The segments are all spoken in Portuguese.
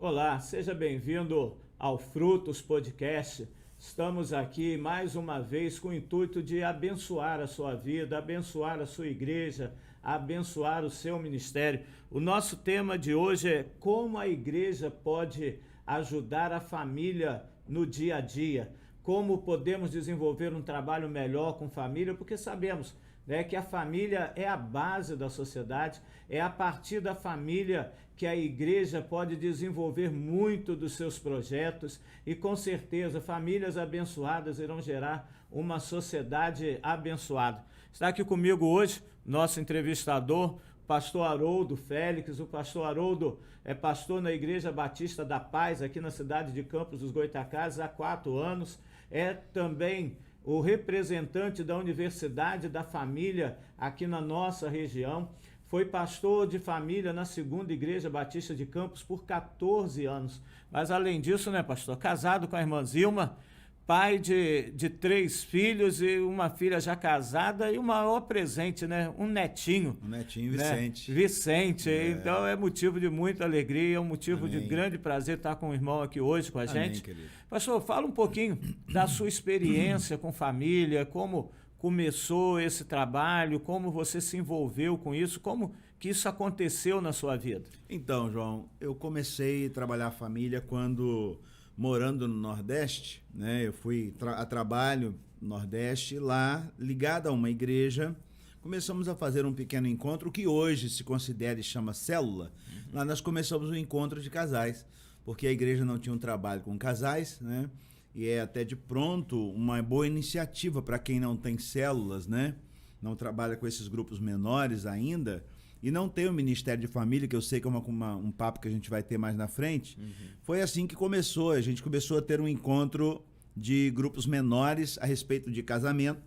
Olá, seja bem-vindo ao Frutos Podcast. Estamos aqui mais uma vez com o intuito de abençoar a sua vida, abençoar a sua igreja, abençoar o seu ministério. O nosso tema de hoje é como a igreja pode ajudar a família no dia a dia. Como podemos desenvolver um trabalho melhor com família, porque sabemos, né, que a família é a base da sociedade, é a partir da família que a igreja pode desenvolver muito dos seus projetos e com certeza famílias abençoadas irão gerar uma sociedade abençoada. Está aqui comigo hoje nosso entrevistador, pastor Haroldo Félix. O pastor Haroldo é pastor na Igreja Batista da Paz, aqui na cidade de Campos dos Goytacazes, há 4 anos. É também o representante da Universidade da Família aqui na nossa região. Foi pastor de família na 2ª Igreja Batista de Campos por 14 anos. Mas além disso, né, pastor, casado com a irmã Zilma, pai de 3 filhos e uma filha já casada e o maior presente, né, um netinho. Um netinho, Vicente. Né? Vicente, então é motivo de muita alegria, é um motivo de grande prazer estar com o irmão aqui hoje com a gente. Querido. Pastor, fala um pouquinho da sua experiência com família, como começou esse trabalho, como você se envolveu com isso, como que isso aconteceu na sua vida? Então, João, eu comecei a trabalhar a família quando, morando no Nordeste, né, eu fui a trabalho no Nordeste, lá, ligado a uma igreja, começamos a fazer um pequeno encontro, que hoje se considera e chama célula. Lá nós começamos um encontro de casais, porque a igreja não tinha um trabalho com casais, né? E é até de pronto uma boa iniciativa para quem não tem células, né? Não trabalha com esses grupos menores ainda e não tem o Ministério de Família, que eu sei que é um papo que a gente vai ter mais na frente. Foi assim que começou, a gente começou a ter um encontro de grupos menores a respeito de casamento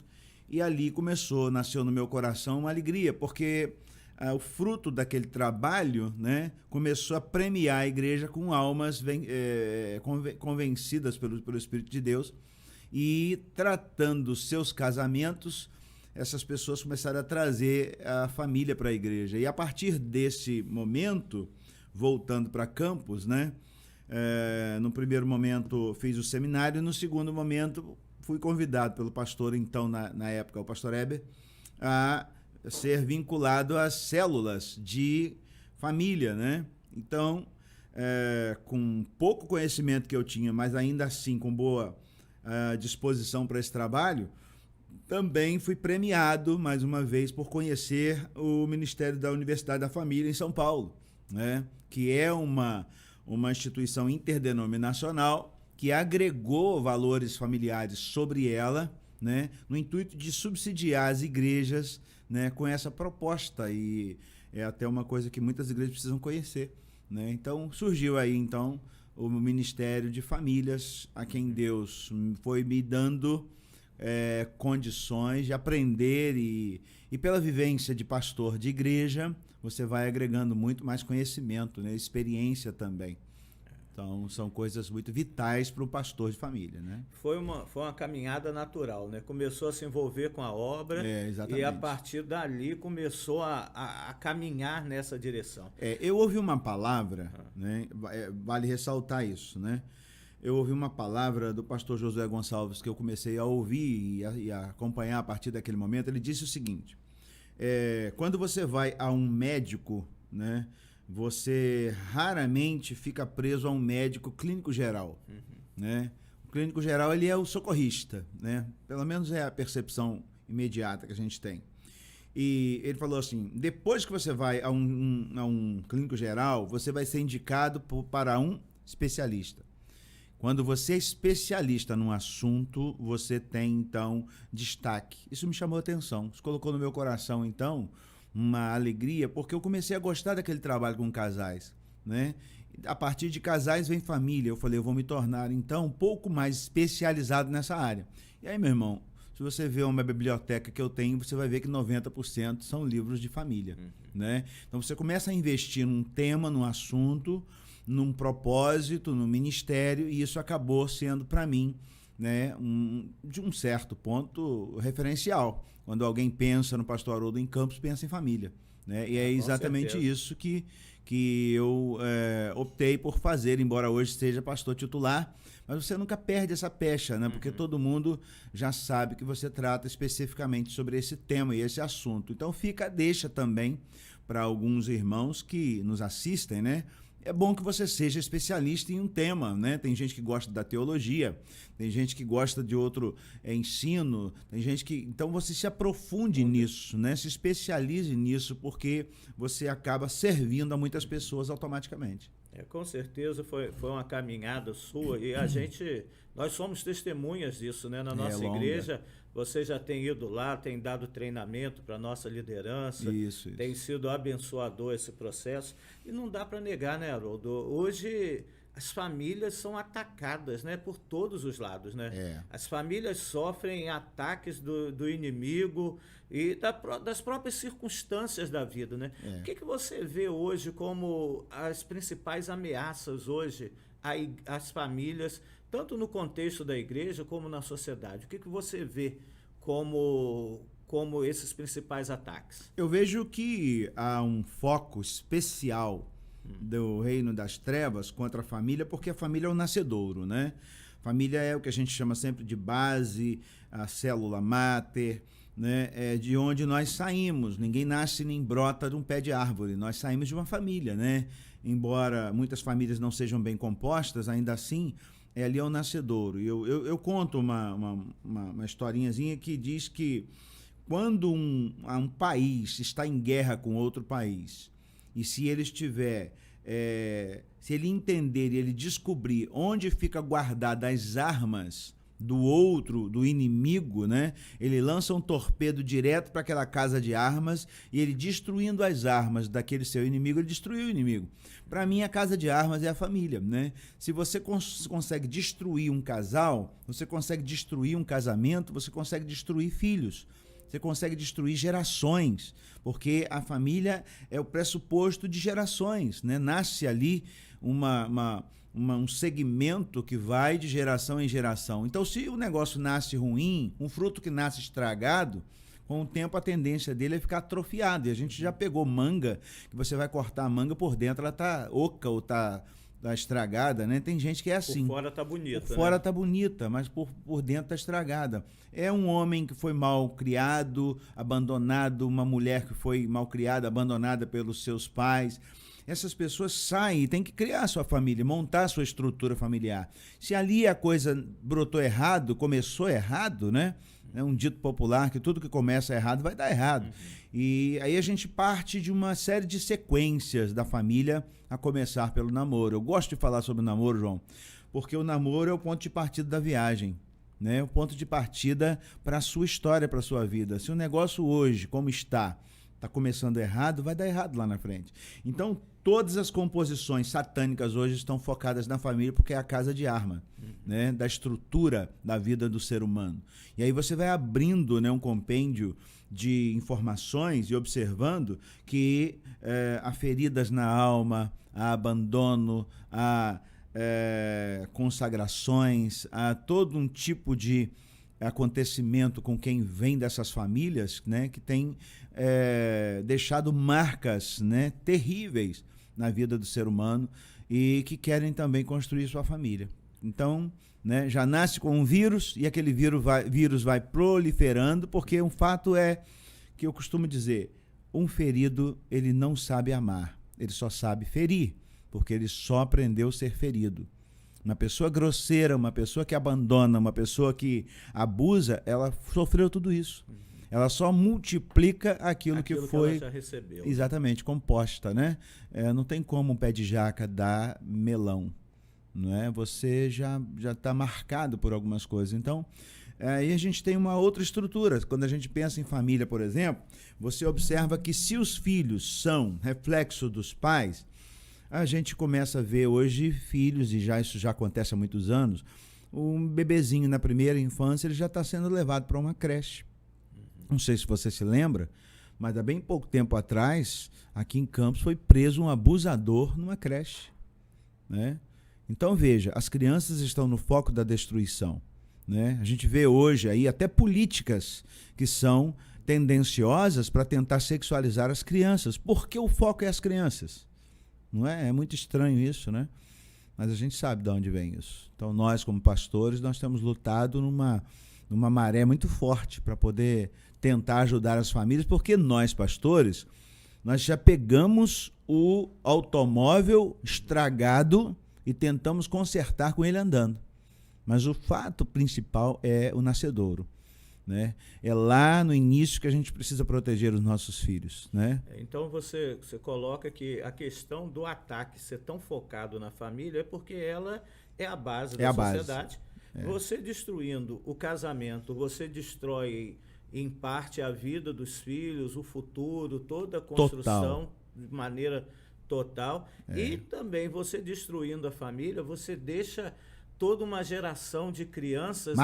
e ali nasceu no meu coração uma alegria, porque o fruto daquele trabalho, né, começou a premiar a igreja com almas convencidas pelo Espírito de Deus e tratando seus casamentos, essas pessoas começaram a trazer a família para a igreja. E a partir desse momento, voltando para Campos, né, no primeiro momento fiz o seminário, no segundo momento fui convidado pelo pastor, então na época o pastor Heber, a ser vinculado às células de família, né? Então, com pouco conhecimento que eu tinha, mas ainda assim com boa disposição para esse trabalho, também fui premiado, mais uma vez, por conhecer o Ministério da Universidade da Família em São Paulo, né? Que é uma instituição interdenominacional que agregou valores familiares sobre ela, né? No intuito de subsidiar as igrejas, né, com essa proposta, e é até uma coisa que muitas igrejas precisam conhecer, né? Então surgiu aí então o Ministério de Famílias, a quem Deus foi me dando condições de aprender e pela vivência de pastor de igreja você vai agregando muito mais conhecimento, né, experiência também. Então, são coisas muito vitais para o pastor de família, né? Foi uma caminhada natural, né? Começou a se envolver com a obra exatamente. E a partir dali começou a caminhar nessa direção. Eu ouvi uma palavra, né? Vale ressaltar isso, né? Eu ouvi uma palavra do pastor Josué Gonçalves que eu comecei a ouvir e a acompanhar a partir daquele momento. Ele disse o seguinte: quando você vai a um médico, né, você raramente fica preso a um médico clínico geral, né? O clínico geral, ele é o socorrista, né? Pelo menos é a percepção imediata que a gente tem. E ele falou assim: depois que você vai a um clínico geral, você vai ser indicado para um especialista. Quando você é especialista num assunto, você tem, então, destaque. Isso me chamou a atenção. Isso colocou no meu coração, então, uma alegria, porque eu comecei a gostar daquele trabalho com casais, né? A partir de casais vem família. Eu falei, eu vou me tornar, então, um pouco mais especializado nessa área. E aí, meu irmão, se você vê uma biblioteca que eu tenho, você vai ver que 90% são livros de família, né? Então, você começa a investir num tema, num assunto, num propósito, num ministério, e isso acabou sendo, para mim, né, de um certo ponto, referencial. Quando alguém pensa no pastor Haroldo em Campos, pensa em família, né? E é exatamente isso que eu optei por fazer, embora hoje seja pastor titular, mas você nunca perde essa pecha, né? Porque todo mundo já sabe que você trata especificamente sobre esse tema e esse assunto. Então deixa também para alguns irmãos que nos assistem, né? É bom que você seja especialista em um tema, né? Tem gente que gosta da teologia, tem gente que gosta de outro ensino, tem gente que... Então você se aprofunde nisso, né? Se especialize nisso, porque você acaba servindo a muitas pessoas automaticamente. Com certeza foi uma caminhada sua e nós somos testemunhas disso, né? Na nossa igreja, você já tem ido lá, tem dado treinamento para a nossa liderança, isso. Tem sido abençoador esse processo e não dá para negar, né, Haroldo? Hoje as famílias são atacadas, né, por todos os lados, né? As famílias sofrem ataques do inimigo e das próprias circunstâncias da vida, né? O que você vê hoje como as principais ameaças hoje às famílias, tanto no contexto da igreja como na sociedade? O que você vê como esses principais ataques? Eu vejo que há um foco especial do reino das trevas contra a família, porque a família é o nascedouro, né? Família é o que a gente chama sempre de base, a célula máter, né? É de onde nós saímos. Ninguém nasce nem brota de um pé de árvore. Nós saímos de uma família, né? Embora muitas famílias não sejam bem compostas, ainda assim, ali é o nascedouro. Eu conto uma historinhazinha que diz que quando um país está em guerra com outro país, e se ele se ele entender e ele descobrir onde fica guardadas as armas do outro, do inimigo, né? Ele lança um torpedo direto para aquela casa de armas e ele, destruindo as armas daquele seu inimigo, ele destruiu o inimigo. Para mim, a casa de armas é a família, né? Se você consegue destruir um casal, você consegue destruir um casamento, você consegue destruir filhos. Você consegue destruir gerações, porque a família é o pressuposto de gerações, né? Nasce ali um segmento que vai de geração em geração. Então, se o negócio nasce ruim, um fruto que nasce estragado, com o tempo a tendência dele é ficar atrofiado. E a gente já pegou manga, que você vai cortar a manga por dentro, ela tá oca ou tá estragada, né? Tem gente que é assim. Por fora tá bonita. Por fora tá bonita, mas por dentro tá estragada. É um homem que foi mal criado, abandonado, uma mulher que foi mal criada, abandonada pelos seus pais. Essas pessoas saem e têm que criar sua família, montar sua estrutura familiar. Se ali a coisa brotou errado, começou errado, né? É um dito popular que tudo que começa errado vai dar errado. E aí a gente parte de uma série de sequências da família, a começar pelo namoro. Eu gosto de falar sobre o namoro, João, porque o namoro é o ponto de partida da viagem, né? O ponto de partida para a sua história, para a sua vida. Se o negócio hoje, como está começando errado, vai dar errado lá na frente. Então, todas as composições satânicas hoje estão focadas na família, porque é a casa de arma, né, da estrutura da vida do ser humano. E aí você vai abrindo, né, um compêndio de informações e observando que há feridas na alma, há abandono, há consagrações, há todo um tipo de acontecimento com quem vem dessas famílias, né, que tem deixado marcas, né, terríveis na vida do ser humano e que querem também construir sua família. Então, né, já nasce com um vírus e aquele vírus vai proliferando, porque um fato é que eu costumo dizer, um ferido ele não sabe amar, ele só sabe ferir, porque ele só aprendeu a ser ferido. Uma pessoa grosseira, uma pessoa que abandona, uma pessoa que abusa, ela sofreu tudo isso. Ela só multiplica aquilo que foi, ela já recebeu. Exatamente, composta, né? Não tem como um pé de jaca dar melão, não é? Você já está marcado por algumas coisas. Então, aí a gente tem uma outra estrutura. Quando a gente pensa em família, por exemplo, você observa que se os filhos são reflexo dos pais, a gente começa a ver hoje filhos, e isso já acontece há muitos anos, um bebezinho na primeira infância, ele já está sendo levado para uma creche. Não sei se você se lembra, mas há bem pouco tempo atrás, aqui em Campos, foi preso um abusador numa creche, né? Então, veja, as crianças estão no foco da destruição, né? A gente vê hoje aí até políticas que são tendenciosas para tentar sexualizar as crianças. Por que o foco é as crianças? não é? É muito estranho isso, né? Mas a gente sabe de onde vem isso. Então nós, como pastores, nós temos lutado numa maré muito forte para poder tentar ajudar as famílias, porque nós, pastores, nós já pegamos o automóvel estragado e tentamos consertar com ele andando. Mas o fato principal é o nascedouro, né? É lá no início que a gente precisa proteger os nossos filhos, né? Então você coloca que a questão do ataque ser tão focado na família é porque ela é a base da sociedade. Você destruindo o casamento, você destrói em parte a vida dos filhos, o futuro, toda a construção de maneira total. E também você destruindo a família, você deixa toda uma geração de crianças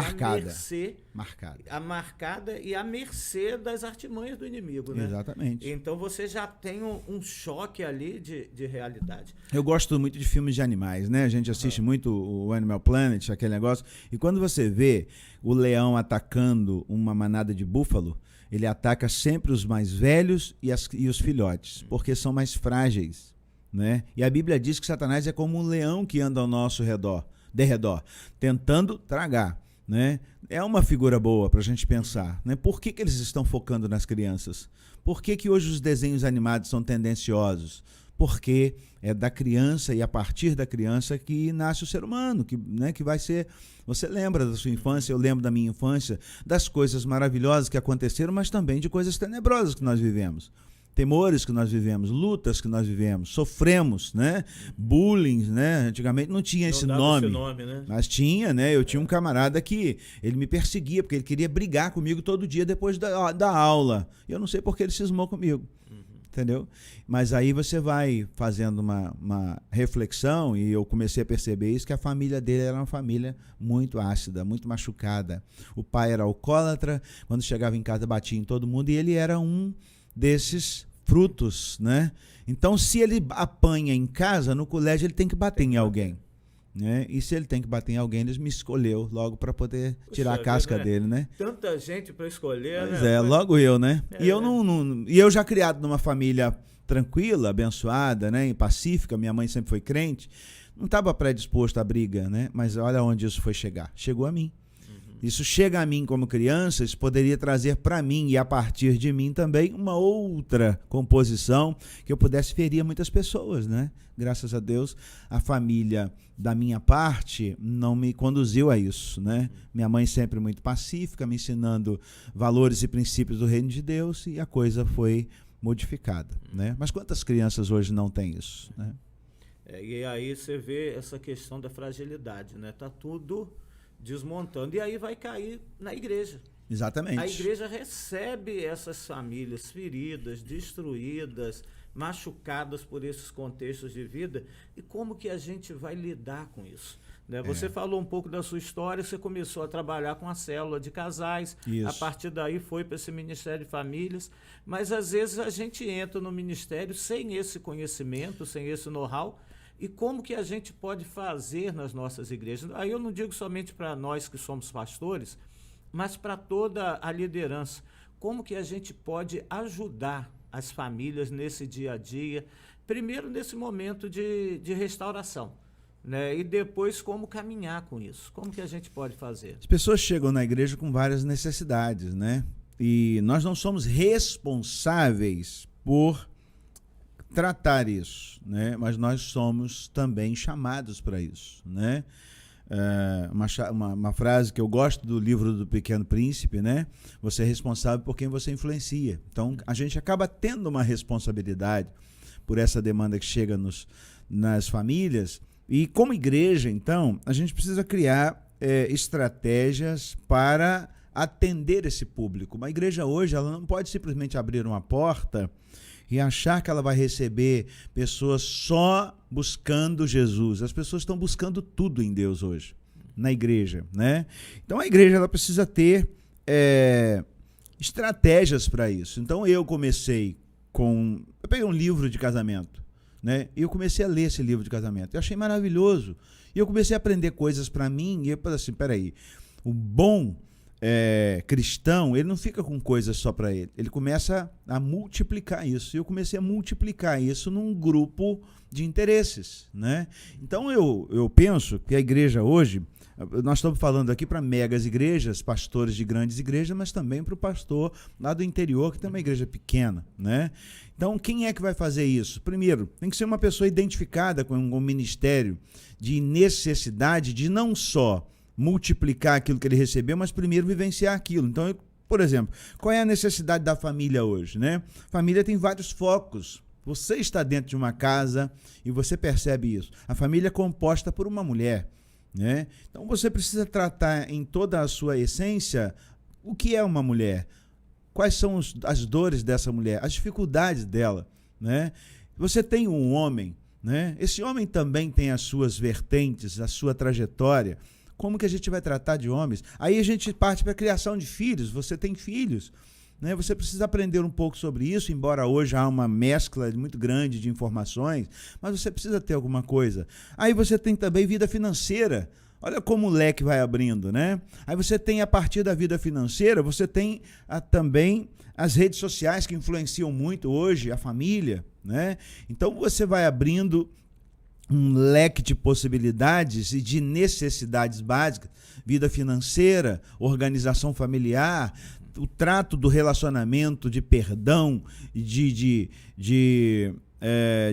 marcada e à mercê das artimanhas do inimigo, né? Exatamente. Então você já tem um choque ali de realidade. Eu gosto muito de filmes de animais, né? A gente assiste muito o Animal Planet, aquele negócio, e quando você vê o leão atacando uma manada de búfalo, ele ataca sempre os mais velhos e os filhotes, porque são mais frágeis, né? E a Bíblia diz que Satanás é como um leão que anda ao nosso derredor, tentando tragar, né? É uma figura boa para a gente pensar, né? Por que eles estão focando nas crianças? Por que hoje os desenhos animados são tendenciosos? Porque é da criança e a partir da criança que nasce o ser humano, que vai ser... Você lembra da sua infância, eu lembro da minha infância, das coisas maravilhosas que aconteceram, mas também de coisas tenebrosas que nós vivemos. Temores que nós vivemos, lutas que nós vivemos, sofremos, né? Bullying, né? Antigamente não tinha esse nome, né? Mas tinha, né? Eu tinha um camarada que ele me perseguia, porque ele queria brigar comigo todo dia depois da aula. Eu não sei porque ele cismou comigo, entendeu? Mas aí você vai fazendo uma reflexão, e eu comecei a perceber isso, que a família dele era uma família muito ácida, muito machucada. O pai era alcoólatra, quando chegava em casa batia em todo mundo, e ele era um desses frutos, né? Então, se ele apanha em casa, no colégio ele tem que bater em alguém, né? E se ele tem que bater em alguém, ele me escolheu logo para poder tirar a casca dele, né? Tanta gente para escolher, pois né? Logo eu, né? E eu e eu já criado numa família tranquila, abençoada, né? E pacífica, minha mãe sempre foi crente, não estava predisposto à briga, né? Mas olha onde isso foi chegar. Chegou a mim. Isso chega a mim como criança, isso poderia trazer para mim e a partir de mim também uma outra composição que eu pudesse ferir muitas pessoas, né? Graças a Deus, a família da minha parte não me conduziu a isso, né? Minha mãe sempre muito pacífica, me ensinando valores e princípios do reino de Deus, e a coisa foi modificada, né? Mas quantas crianças hoje não têm isso, né? E aí você vê essa questão da fragilidade, né? Tá tudo desmontando, e aí vai cair na igreja. Exatamente. A igreja recebe essas famílias feridas, destruídas, machucadas por esses contextos de vida, e como que a gente vai lidar com isso? Né? Você falou um pouco da sua história, você começou a trabalhar com a célula de casais, a partir daí foi para esse Ministério de Famílias, mas às vezes a gente entra no ministério sem esse conhecimento, sem esse know-how. E como que a gente pode fazer nas nossas igrejas? Aí eu não digo somente para nós que somos pastores, mas para toda a liderança. Como que a gente pode ajudar as famílias nesse dia a dia? Primeiro, nesse momento de restauração, né? E depois, como caminhar com isso? Como que a gente pode fazer? As pessoas chegam na igreja com várias necessidades, né? E nós não somos responsáveis por tratar isso, né? Mas nós somos também chamados para isso, né? Uma frase que eu gosto do livro do Pequeno Príncipe, né? Você é responsável por quem você influencia. Então, a gente acaba tendo uma responsabilidade por essa demanda que chega nas famílias. E como igreja, então, a gente precisa criar estratégias para atender esse público. Uma igreja hoje, ela não pode simplesmente abrir uma porta e achar que ela vai receber pessoas só buscando Jesus. As pessoas estão buscando tudo em Deus hoje, na igreja, né? Então a igreja ela precisa ter estratégias para isso. Então eu peguei um livro de casamento, né? E eu comecei a ler esse livro de casamento. Eu achei maravilhoso. E eu comecei a aprender coisas para mim, e eu falei assim, peraí, o bom cristão, ele não fica com coisas só para ele. Ele começa a multiplicar isso. E eu comecei a multiplicar isso num grupo de interesses, né? Então eu penso que a igreja hoje, nós estamos falando aqui para megas igrejas, pastores de grandes igrejas, mas também para o pastor lá do interior, que tem uma igreja pequena, né? Então, quem é que vai fazer isso? Primeiro, tem que ser uma pessoa identificada com um ministério de necessidade de não só multiplicar aquilo que ele recebeu, mas primeiro vivenciar aquilo. Então, por exemplo, qual é a necessidade da família hoje, né? Família tem vários focos. Você está dentro de uma casa e você percebe isso. A família é composta por uma mulher, né? Então você precisa tratar em toda a sua essência o que é uma mulher, quais são as dores dessa mulher, as dificuldades dela, né? Você tem um homem, né? Esse homem também tem as suas vertentes, a sua trajetória. Como que a gente vai tratar de homens? Aí a gente parte para a criação de filhos. Você tem filhos, né? Você precisa aprender um pouco sobre isso, embora hoje há uma mescla muito grande de informações, mas você precisa ter alguma coisa. Aí você tem também vida financeira. Olha como o leque vai abrindo, né? Aí você tem, a partir da vida financeira, você tem também as redes sociais que influenciam muito hoje a família, né? Então você vai abrindo um leque de possibilidades e de necessidades básicas, vida financeira, organização familiar, o trato do relacionamento, de perdão, de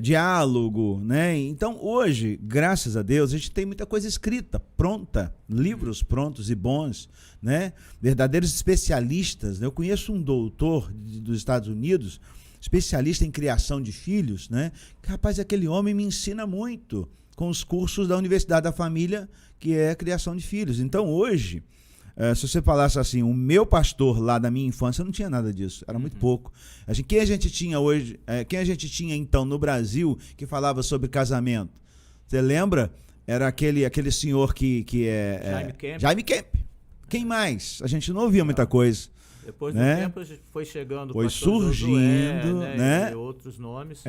diálogo, né? Então hoje, graças a Deus, a gente tem muita coisa escrita, pronta, livros prontos e bons, né? Verdadeiros especialistas, né? Eu conheço um doutor dos Estados Unidos, especialista em criação de filhos, né? Que, rapaz, aquele homem me ensina muito com os cursos da Universidade da Família, que é a criação de filhos. Então hoje, se você falasse assim, o meu pastor lá da minha infância não tinha nada disso, era muito pouco. Quem a gente tinha hoje, quem a gente tinha então no Brasil que falava sobre casamento? Você lembra? Era aquele senhor que Jaime Kemp. Quem mais? A gente não ouvia muita coisa. Depois do tempo foi chegando, foi surgindo, Josué, né? E outros nomes.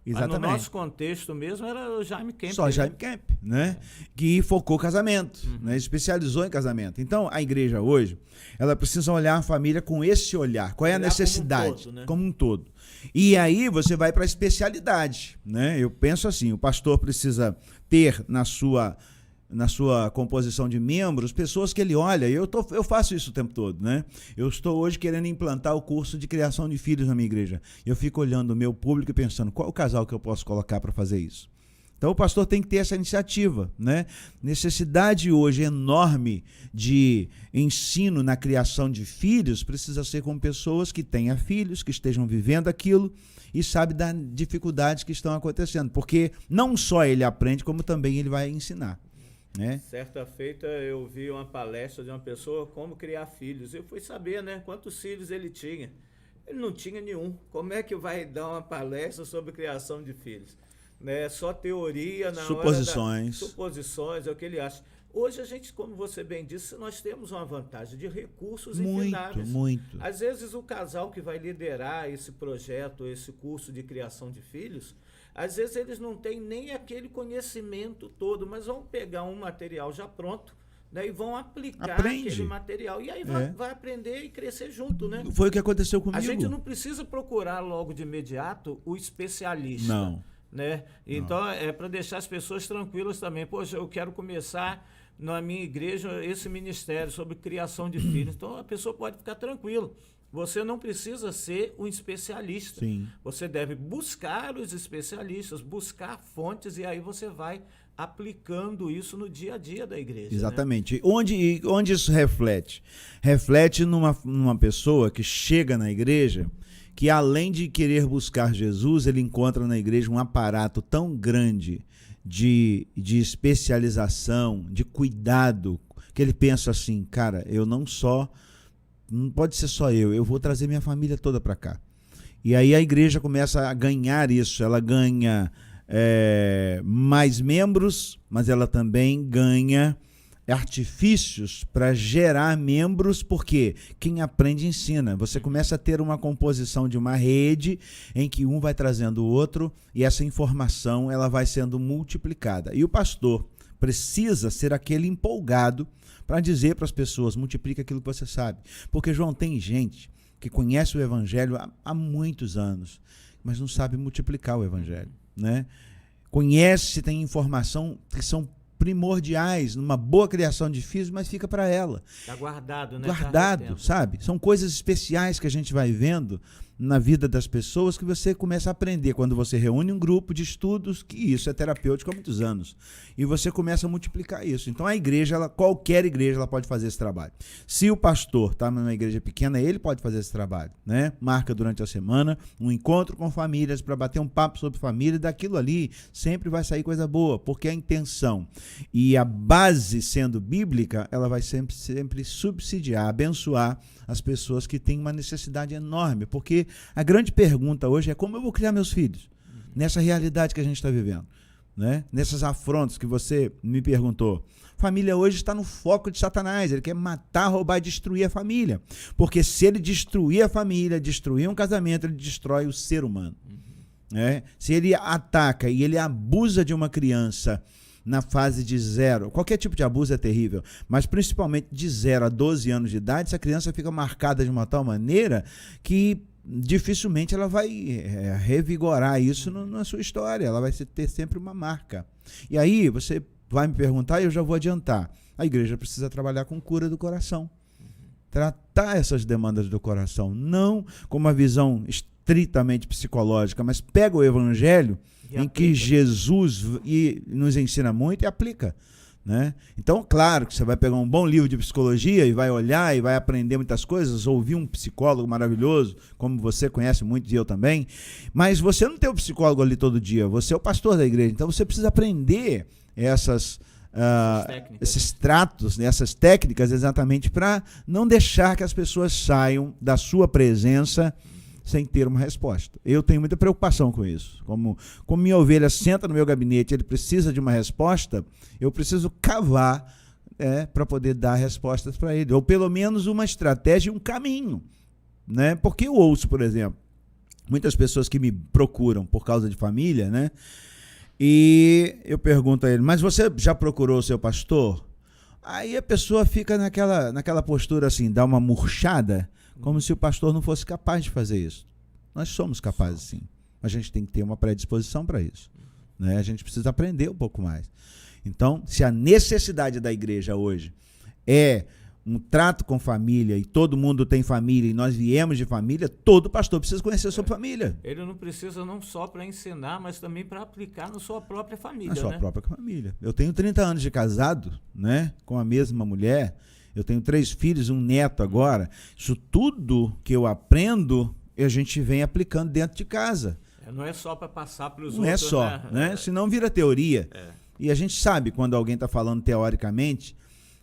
Exatamente. Mas no nosso contexto mesmo era o Jaime Kemp. Só Jaime Kemp, né? Que focou casamento, né? Especializou em casamento. Então, a igreja hoje, ela precisa olhar a família com esse olhar. Qual é a necessidade? Como um todo. E aí você vai para a especialidade, né? Eu penso assim, o pastor precisa ter na sua composição de membros, pessoas que ele olha, eu faço isso o tempo todo, né? Eu estou hoje querendo implantar o curso de criação de filhos na minha igreja. Eu fico olhando o meu público e pensando, qual é o casal que eu posso colocar para fazer isso? Então o pastor tem que ter essa iniciativa, né? Necessidade hoje enorme de ensino na criação de filhos precisa ser com pessoas que tenham filhos, que estejam vivendo aquilo e sabe das dificuldades que estão acontecendo, porque não só ele aprende, como também ele vai ensinar. Né? Certa feita eu vi uma palestra de uma pessoa como criar filhos. Eu fui saber, né, quantos filhos ele tinha. Ele não tinha nenhum. Como é que vai dar uma palestra sobre criação de filhos? Né? Só teoria na suposições. Suposições, é o que ele acha. Hoje a gente, como você bem disse, nós temos uma vantagem de recursos infindáveis. Muito. Às vezes o casal que vai liderar esse projeto, esse curso de criação de filhos, às vezes eles não têm nem aquele conhecimento todo, mas vão pegar um material já pronto, né, e vão aplicar aquele material. E aí vai aprender e crescer junto, né? Foi o que aconteceu comigo. A gente não precisa procurar logo de imediato o especialista. Não. Né? Então, é para deixar as pessoas tranquilas também. Poxa, eu quero começar na minha igreja esse ministério sobre criação de filhos. Então, a pessoa pode ficar tranquila. Você não precisa ser um especialista. Sim. Você deve buscar os especialistas, buscar fontes, e aí você vai aplicando isso no dia a dia da igreja. Exatamente. Né? Onde isso reflete? Reflete numa pessoa que chega na igreja, que além de querer buscar Jesus, ele encontra na igreja um aparato tão grande de especialização, de cuidado, que ele pensa assim, cara, não pode ser só eu vou trazer minha família toda para cá. E aí a igreja começa a ganhar isso, ela ganha mais membros, mas ela também ganha artifícios para gerar membros, porque quem aprende ensina. Você começa a ter uma composição de uma rede em que um vai trazendo o outro e essa informação ela vai sendo multiplicada. E o pastor precisa ser aquele empolgado para dizer para as pessoas, multiplica aquilo que você sabe. Porque, João, tem gente que conhece o Evangelho há muitos anos, mas não sabe multiplicar o Evangelho, né? Conhece, tem informação que são primordiais numa boa criação de filhos, mas fica para ela. Está guardado, né? Guardado, sabe? São coisas especiais que a gente vai vendo na vida das pessoas que você começa a aprender quando você reúne um grupo de estudos, que isso é terapêutico há muitos anos, e você começa a multiplicar isso. Então a igreja, qualquer igreja, ela pode fazer esse trabalho. Se o pastor está numa igreja pequena, ele pode fazer esse trabalho, né? Marca durante a semana um encontro com famílias para bater um papo sobre família, e daquilo ali sempre vai sair coisa boa, porque a intenção e a base sendo bíblica, ela vai sempre subsidiar, abençoar as pessoas que têm uma necessidade enorme, porque a grande pergunta hoje é como eu vou criar meus filhos nessa realidade que a gente está vivendo, né? Nessas afrontas que você me perguntou. Família hoje está no foco de Satanás, ele quer matar, roubar e destruir a família, porque se ele destruir a família, destruir um casamento, ele destrói o ser humano. Se ele ataca e ele abusa de uma criança na fase de 0, qualquer tipo de abuso é terrível, mas principalmente de 0 a 12 anos de idade, essa criança fica marcada de uma tal maneira que dificilmente ela vai revigorar isso na sua história, ela vai ter sempre uma marca. E aí você vai me perguntar e eu já vou adiantar, a igreja precisa trabalhar com cura do coração, tratar essas demandas do coração, não com uma visão estritamente psicológica, mas pega o evangelho em que Jesus nos ensina muito e aplica, né? Então, claro que você vai pegar um bom livro de psicologia e vai olhar e vai aprender muitas coisas, ouvir um psicólogo maravilhoso, como você conhece muito e eu também, mas você não tem o psicólogo ali todo dia, você é o pastor da igreja, então você precisa aprender esses tratos, né, essas técnicas exatamente para não deixar que as pessoas saiam da sua presença sem ter uma resposta. Eu tenho muita preocupação com isso. Como minha ovelha senta no meu gabinete, ele precisa de uma resposta, eu preciso cavar para poder dar respostas para ele. Ou pelo menos uma estratégia, um caminho, né? Porque eu ouço, por exemplo, muitas pessoas que me procuram por causa de família, né? E eu pergunto a ele, mas você já procurou o seu pastor? Aí a pessoa fica naquela postura assim, dá uma murchada, como se o pastor não fosse capaz de fazer isso. Nós somos capazes, sim. A gente tem que ter uma predisposição para isso, né? A gente precisa aprender um pouco mais. Então, se a necessidade da igreja hoje é um trato com família, e todo mundo tem família, e nós viemos de família, todo pastor precisa conhecer a sua família. Ele não precisa não só para ensinar, mas também para aplicar na sua própria família. Na sua própria família. Eu tenho 30 anos de casado, né, com a mesma mulher. Eu tenho 3 filhos, um neto agora. Isso tudo que eu aprendo, a gente vem aplicando dentro de casa. Não é só para passar para os outros. Não é só, né? Senão vira teoria. E a gente sabe quando alguém está falando teoricamente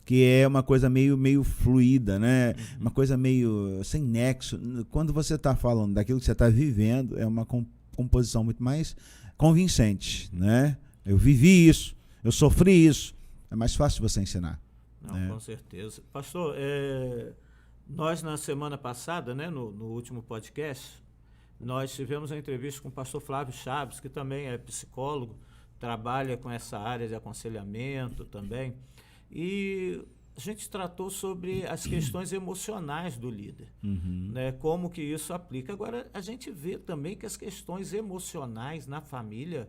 que é uma coisa meio fluida, né? Uma coisa meio sem nexo. Quando você está falando daquilo que você está vivendo, é uma composição muito mais convincente, né? Eu vivi isso, eu sofri isso. É mais fácil você ensinar. Não, com certeza. Pastor, nós na semana passada, né, no último podcast, nós tivemos uma entrevista com o pastor Flávio Chaves, que também é psicólogo, trabalha com essa área de aconselhamento também, e a gente tratou sobre as questões emocionais do líder, né, como que isso aplica. Agora, a gente vê também que as questões emocionais na família,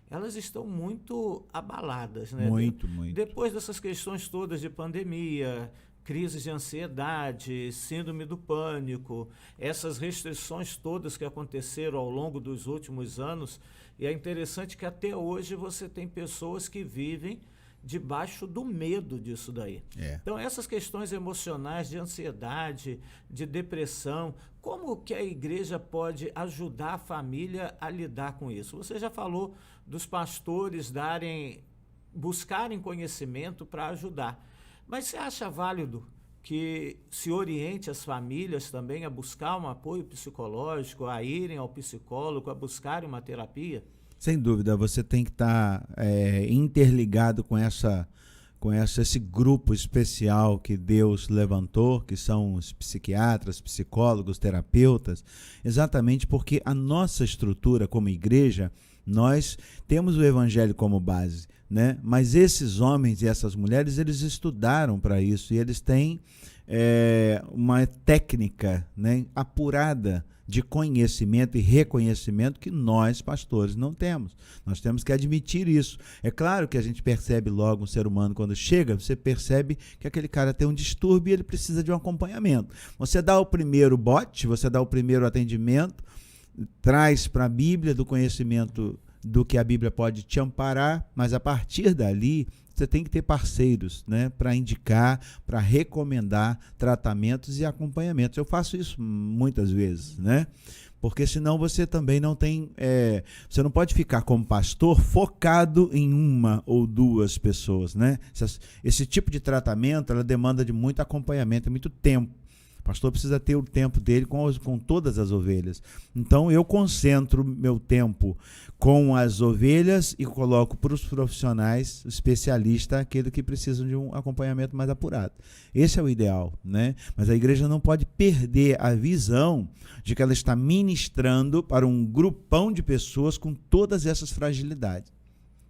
elas estão muito abaladas, né? Muito. Depois dessas questões todas de pandemia, crises de ansiedade, síndrome do pânico, essas restrições todas que aconteceram ao longo dos últimos anos, e é interessante que até hoje você tem pessoas que vivem debaixo do medo disso daí. Então, essas questões emocionais de ansiedade, de depressão, como que a igreja pode ajudar a família a lidar com isso? Você já falou dos pastores buscarem conhecimento para ajudar, mas você acha válido que se oriente as famílias também a buscar um apoio psicológico, a irem ao psicólogo, a buscarem uma terapia? Sem dúvida, você tem que estar interligado com esse grupo especial que Deus levantou, que são os psiquiatras, psicólogos, terapeutas, exatamente porque a nossa estrutura como igreja, nós temos o evangelho como base, né? Mas esses homens e essas mulheres, eles estudaram para isso e eles têm uma técnica, né, apurada de conhecimento e reconhecimento que nós, pastores, não temos. Nós temos que admitir isso. É claro que a gente percebe logo um ser humano quando chega, você percebe que aquele cara tem um distúrbio e ele precisa de um acompanhamento. Você dá o primeiro bote, você dá o primeiro atendimento, traz para a Bíblia do conhecimento do que a Bíblia pode te amparar, mas a partir dali você tem que ter parceiros, né, para indicar, para recomendar tratamentos e acompanhamentos. Eu faço isso muitas vezes, né? Porque senão você também não tem... você não pode ficar como pastor focado em uma ou duas pessoas, né? Esse tipo de tratamento, ela demanda de muito acompanhamento, muito tempo. O pastor precisa ter o tempo dele com todas as ovelhas. Então, eu concentro meu tempo com as ovelhas e coloco para os profissionais, o especialista, aquele que precisa de um acompanhamento mais apurado. Esse é o ideal, né? Mas a igreja não pode perder a visão de que ela está ministrando para um grupão de pessoas com todas essas fragilidades,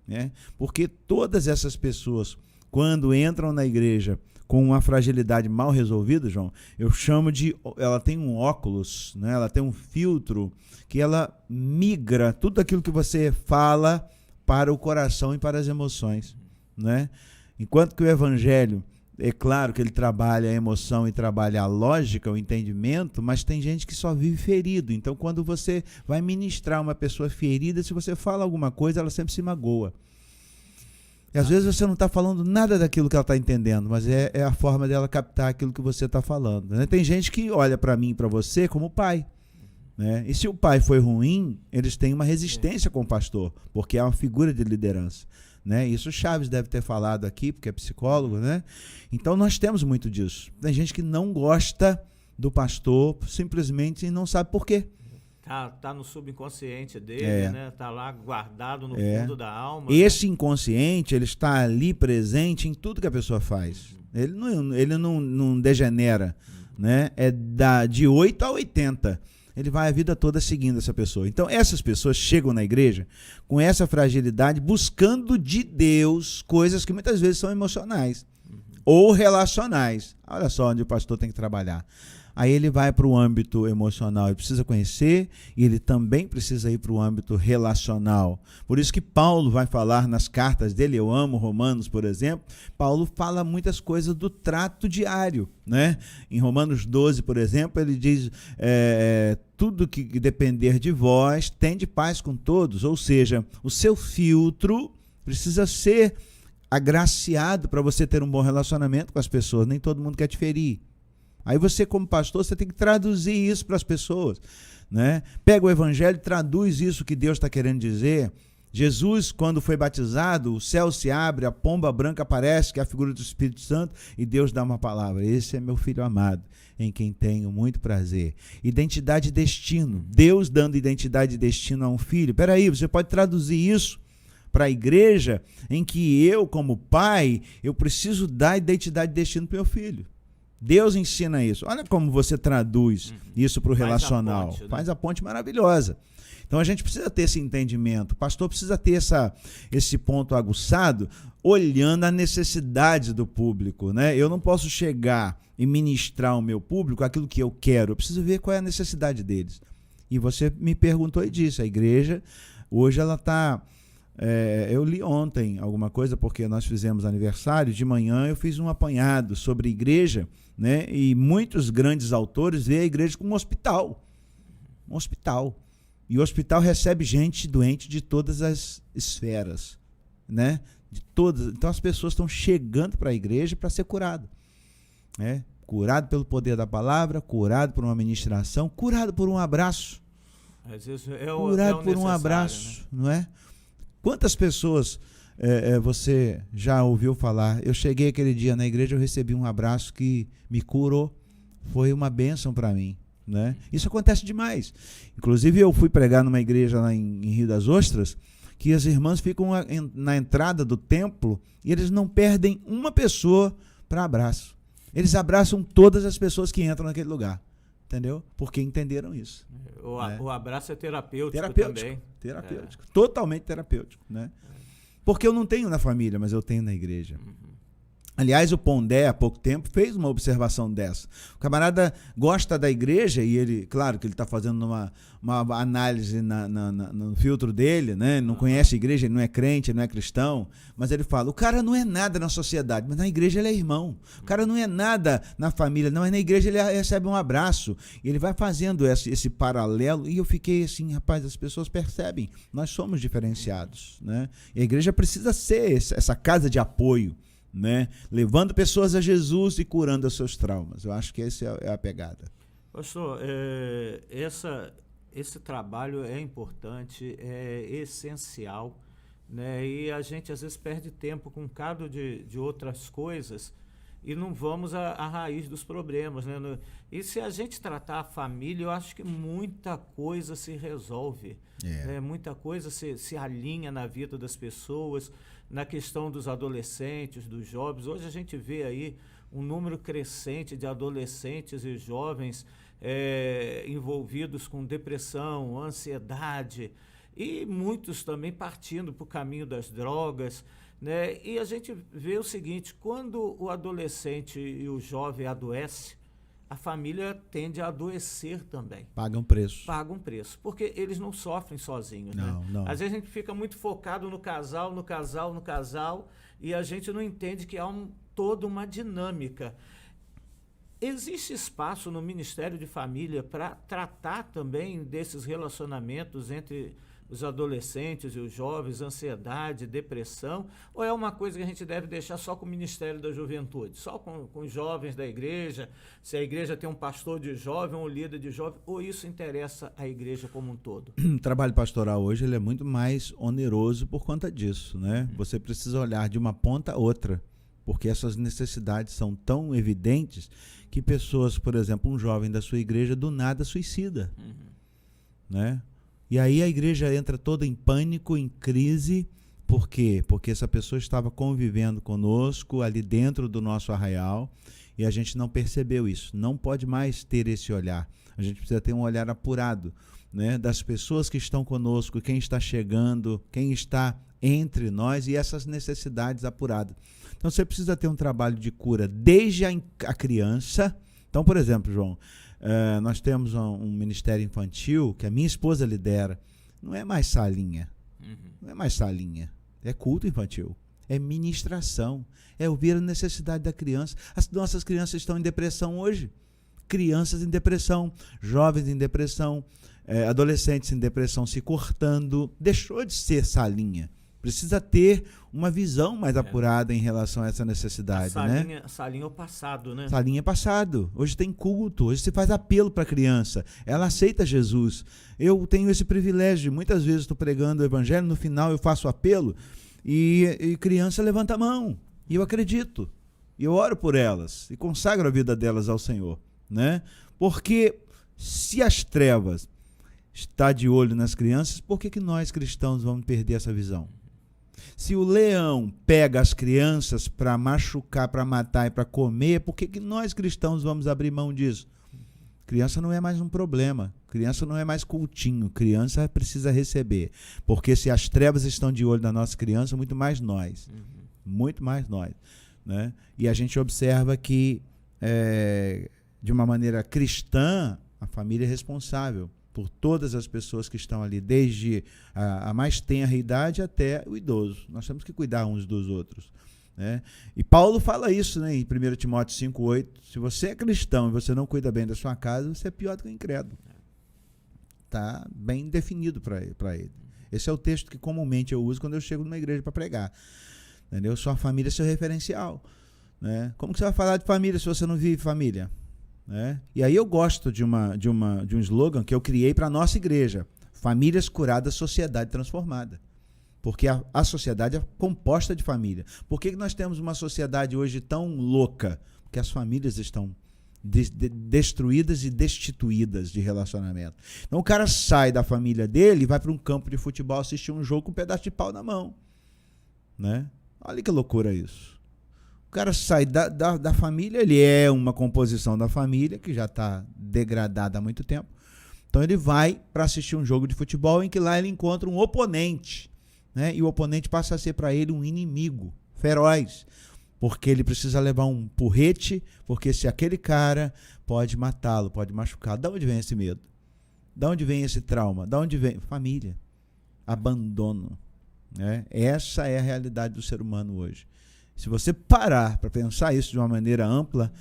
né? Porque todas essas pessoas, quando entram na igreja com uma fragilidade mal resolvida, João, eu chamo de... ela tem um óculos, né? Ela tem um filtro que ela migra tudo aquilo que você fala para o coração e para as emoções, né? Enquanto que o evangelho, é claro que ele trabalha a emoção e trabalha a lógica, o entendimento, mas tem gente que só vive ferido. Então, quando você vai ministrar uma pessoa ferida, se você fala alguma coisa, ela sempre se magoa. E às vezes você não está falando nada daquilo que ela está entendendo, mas é a forma dela captar aquilo que você está falando, né? Tem gente que olha para mim e para você como pai, né? E se o pai foi ruim, eles têm uma resistência com o pastor, porque é uma figura de liderança, né? Isso o Chaves deve ter falado aqui, porque é psicólogo, né? Então nós temos muito disso. Tem gente que não gosta do pastor simplesmente não sabe por quê. Tá no subconsciente dele, né? Tá lá guardado no fundo da alma. Esse inconsciente, ele está ali presente em tudo que a pessoa faz. Ele não degenera, né? É de 8 a 80. Ele vai a vida toda seguindo essa pessoa. Então, essas pessoas chegam na igreja com essa fragilidade, buscando de Deus coisas que muitas vezes são emocionais ou relacionais. Olha só onde o pastor tem que trabalhar. Aí ele vai para o âmbito emocional, ele precisa conhecer, e ele também precisa ir para o âmbito relacional. Por isso que Paulo vai falar nas cartas dele, eu amo Romanos, por exemplo, Paulo fala muitas coisas do trato diário, né? Em Romanos 12, por exemplo, ele diz, tudo que depender de vós, tende paz com todos, ou seja, o seu filtro precisa ser agraciado para você ter um bom relacionamento com as pessoas, nem todo mundo quer te ferir. Aí você, como pastor, você tem que traduzir isso para as pessoas, né? Pega o evangelho e traduz isso que Deus está querendo dizer. Jesus, quando foi batizado, o céu se abre, a pomba branca aparece, que é a figura do Espírito Santo, e Deus dá uma palavra. Esse é meu filho amado, em quem tenho muito prazer. Identidade e destino. Deus dando identidade e destino a um filho. Peraí, você pode traduzir isso para a igreja, em que eu, como pai, eu preciso dar identidade e destino para o meu filho. Deus ensina isso. Olha como você traduz isso para o relacional. Ponte, né? Faz a ponte maravilhosa. Então a gente precisa ter esse entendimento. O pastor precisa ter esse ponto aguçado, olhando a necessidade do público, né? Eu não posso chegar e ministrar ao meu público aquilo que eu quero. Eu preciso ver qual é a necessidade deles. E você me perguntou e disse, a igreja, hoje ela está... eu li ontem alguma coisa, porque nós fizemos aniversário, de manhã eu fiz um apanhado sobre igreja, né? E muitos grandes autores veem a igreja como um hospital. Um hospital. E o hospital recebe gente doente de todas as esferas, né? De todas. Então as pessoas estão chegando para a igreja para ser curado, né? Curado pelo poder da palavra, curado por uma ministração, curado por um abraço. Às vezes curado por um abraço, né? Não é? Quantas pessoas você já ouviu falar? Eu cheguei aquele dia na igreja, eu recebi um abraço que me curou. Foi uma bênção para mim, né? Isso acontece demais. Inclusive, eu fui pregar numa igreja lá em Rio das Ostras, que as irmãs ficam na entrada do templo e eles não perdem uma pessoa para abraço. Eles abraçam todas as pessoas que entram naquele lugar. Entendeu? Porque entenderam isso. O abraço é terapêutico também. Terapêutico. Totalmente terapêutico, né? Porque eu não tenho na família, mas eu tenho na igreja. Aliás, o Pondé, há pouco tempo, fez uma observação dessa. O camarada gosta da igreja e ele, claro que ele está fazendo uma análise no filtro dele, né? Não conhece a igreja, ele não é crente, ele não é cristão, mas ele fala, o cara não é nada na sociedade, mas na igreja ele é irmão. O cara não é nada na família, não, mas na igreja ele recebe um abraço. E ele vai fazendo esse paralelo e eu fiquei assim, rapaz, as pessoas percebem, nós somos diferenciados, né? E a igreja precisa ser essa casa de apoio, né? Levando pessoas a Jesus e curando os seus traumas. Eu acho que essa é a pegada. Pastor, esse trabalho é importante, é essencial, né? E a gente às vezes perde tempo com um bocado de outras coisas e não vamos à raiz dos problemas, né? E se a gente tratar a família, eu acho que muita coisa se resolve, né? Muita coisa se alinha na vida das pessoas, na questão dos adolescentes, dos jovens. Hoje a gente vê aí um número crescente de adolescentes e jovens envolvidos com depressão, ansiedade, e muitos também partindo para o caminho das drogas, né? E a gente vê o seguinte, quando o adolescente e o jovem adoece, a família tende a adoecer também. Pagam preço. Pagam preço, porque eles não sofrem sozinhos, né? Não. Às vezes a gente fica muito focado no casal, e a gente não entende que há toda uma dinâmica. Existe espaço no Ministério de Família para tratar também desses relacionamentos entre os adolescentes e os jovens, ansiedade, depressão, ou é uma coisa que a gente deve deixar só com o Ministério da Juventude, só com os jovens da igreja, se a igreja tem um pastor de jovem, um líder de jovem, ou isso interessa a igreja como um todo? O trabalho pastoral hoje ele é muito mais oneroso por conta disso, né? Você precisa olhar de uma ponta a outra, porque essas necessidades são tão evidentes que pessoas, por exemplo, um jovem da sua igreja do nada suicida, né? E aí a igreja entra toda em pânico, em crise. Por quê? Porque essa pessoa estava convivendo conosco ali dentro do nosso arraial e a gente não percebeu isso. Não pode mais ter esse olhar. A gente precisa ter um olhar apurado, né, das pessoas que estão conosco, quem está chegando, quem está entre nós e essas necessidades apuradas. Então você precisa ter um trabalho de cura desde a criança. Então, por exemplo, João, nós temos um ministério infantil que a minha esposa lidera. Não é mais salinha. Não é mais salinha. É culto infantil. É ministração. É ouvir a necessidade da criança. As nossas crianças estão em depressão hoje. Crianças em depressão, jovens em depressão, adolescentes em depressão se cortando. Deixou de ser salinha. Precisa ter uma visão mais apurada em relação a essa necessidade, né? Salinha é o passado, né? Salinha é passado. Hoje tem culto, hoje se faz apelo para a criança. Ela aceita Jesus. Eu tenho esse privilégio. Muitas vezes estou pregando o evangelho, no final eu faço apelo e criança levanta a mão. E eu acredito. E eu oro por elas e consagro a vida delas ao Senhor, né? Porque se as trevas estão de olho nas crianças, por que nós cristãos vamos perder essa visão? Se o leão pega as crianças para machucar, para matar e para comer, por que nós cristãos vamos abrir mão disso? Criança não é mais um problema, criança não é mais cultinho, criança precisa receber. Porque se as trevas estão de olho na nossa criança, muito mais nós, né? E a gente observa que, de uma maneira cristã, a família é responsável por todas as pessoas que estão ali, desde a mais tenra idade até o idoso. Nós temos que cuidar uns dos outros, né? E Paulo fala isso, né, em 1 Timóteo 5,8. Se você é cristão e você não cuida bem da sua casa, você é pior do que o incrédulo. Está bem definido para ele. Esse é o texto que comumente eu uso quando eu chego numa igreja para pregar. Entendeu? Sua família é seu referencial, né? Como que você vai falar de família se você não vive família? Né? E aí eu gosto de um slogan que eu criei para a nossa igreja: famílias curadas, sociedade transformada. Porque a sociedade é composta de família. Por que nós temos uma sociedade hoje tão louca? Porque as famílias estão destruídas e destituídas de relacionamento. Então o cara sai da família dele e vai para um campo de futebol assistir um jogo com um pedaço de pau na mão, né? Olha que loucura isso. O cara sai da família, ele é uma composição da família que já está degradada há muito tempo. Então ele vai para assistir um jogo de futebol em que lá ele encontra um oponente, né? E o oponente passa a ser para ele um inimigo feroz, porque ele precisa levar um porrete, porque se aquele cara pode matá-lo, pode machucar. De onde vem esse medo? De onde vem esse trauma? De onde vem? Família. Abandono. Né? Essa é a realidade do ser humano hoje. Se você parar para pensar isso de uma maneira ampla,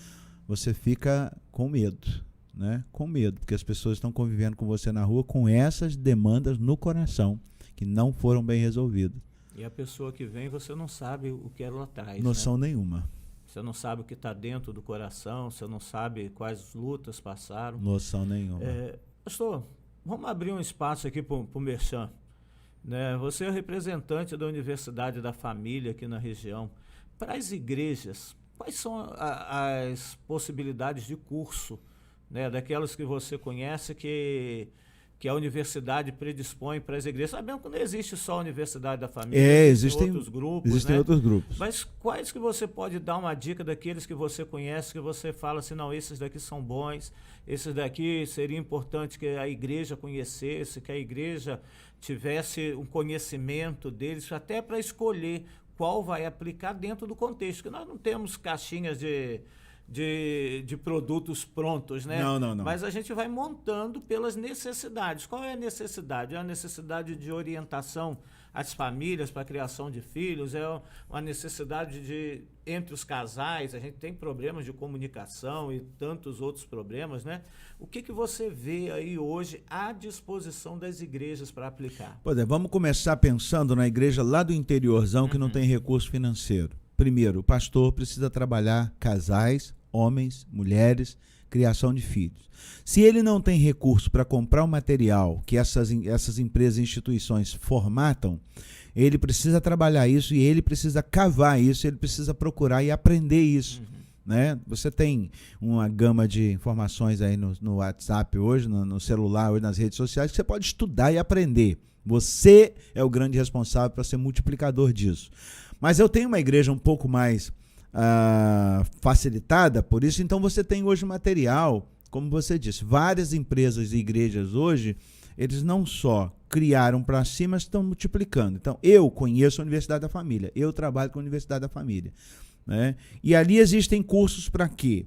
você fica com medo. Né? Com medo, porque as pessoas estão convivendo com você na rua com essas demandas no coração, que não foram bem resolvidas. E a pessoa que vem, você não sabe o que ela traz. Noção né? nenhuma. Você não sabe o que está dentro do coração, você não sabe quais lutas passaram. Noção nenhuma. Pastor, vamos abrir um espaço aqui para o Merchan. Né? Você é o representante da Universidade da Família aqui na região. Para as igrejas, quais são as possibilidades de curso, né, daquelas que você conhece que a universidade predispõe para as igrejas? Sabemos que não existe só a Universidade da Família, existem outros grupos. Existem, né, outros grupos. Mas quais que você pode dar uma dica daqueles que você conhece, que você fala assim, não, esses daqui são bons, esses daqui seria importante que a igreja conhecesse, que a igreja tivesse um conhecimento deles, até para escolher qual vai aplicar dentro do contexto, que nós não temos caixinhas de produtos prontos, né? Não. Mas a gente vai montando pelas necessidades. Qual é a necessidade? É a necessidade de orientação às famílias para a criação de filhos, é uma necessidade entre os casais, a gente tem problemas de comunicação e tantos outros problemas, né? O que você vê aí hoje à disposição das igrejas para aplicar? Pois é, vamos começar pensando na igreja lá do interiorzão que não tem recurso financeiro. Primeiro, o pastor precisa trabalhar casais, homens, mulheres, criação de filhos. Se ele não tem recurso para comprar o material que essas empresas e instituições formatam, ele precisa trabalhar isso e ele precisa cavar isso, ele precisa procurar e aprender isso. Né? Você tem uma gama de informações aí no WhatsApp hoje, no celular, hoje nas redes sociais, que você pode estudar e aprender. Você é o grande responsável para ser multiplicador disso. Mas eu tenho uma igreja um pouco mais facilitada por isso, então você tem hoje material, como você disse, várias empresas e igrejas hoje, eles não só criaram para si, mas estão multiplicando. Então, eu conheço a Universidade da Família, eu trabalho com a Universidade da Família. Né? E ali existem cursos para quê?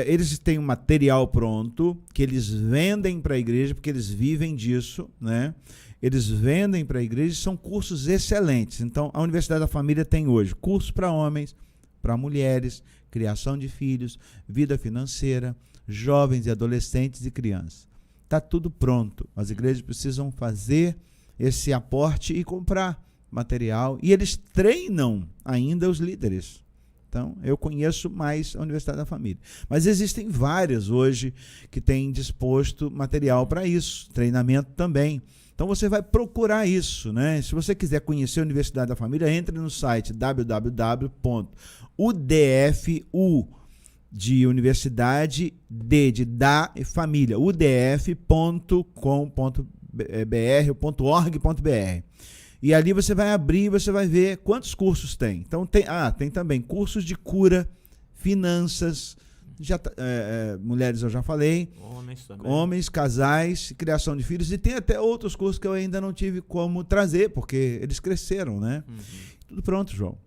Eles têm um material pronto, que eles vendem para a igreja, porque eles vivem disso, né? Eles vendem para a igreja, são cursos excelentes. Então, a Universidade da Família tem hoje cursos para homens, para mulheres, criação de filhos, vida financeira, jovens e adolescentes e crianças. Está tudo pronto. As igrejas precisam fazer esse aporte e comprar material. E eles treinam ainda os líderes. Então, eu conheço mais a Universidade da Família. Mas existem várias hoje que têm disposto material para isso, treinamento também. Então, você vai procurar isso, né? Se você quiser conhecer a Universidade da Família, entre no site www.udfu de Universidade de da família, udf.com.br.org.br. E ali você vai abrir e você vai ver quantos cursos tem. Então, tem também cursos de cura, finanças, mulheres eu já falei, homens, casais, criação de filhos, e tem até outros cursos que eu ainda não tive como trazer, porque eles cresceram, né? Tudo pronto, João.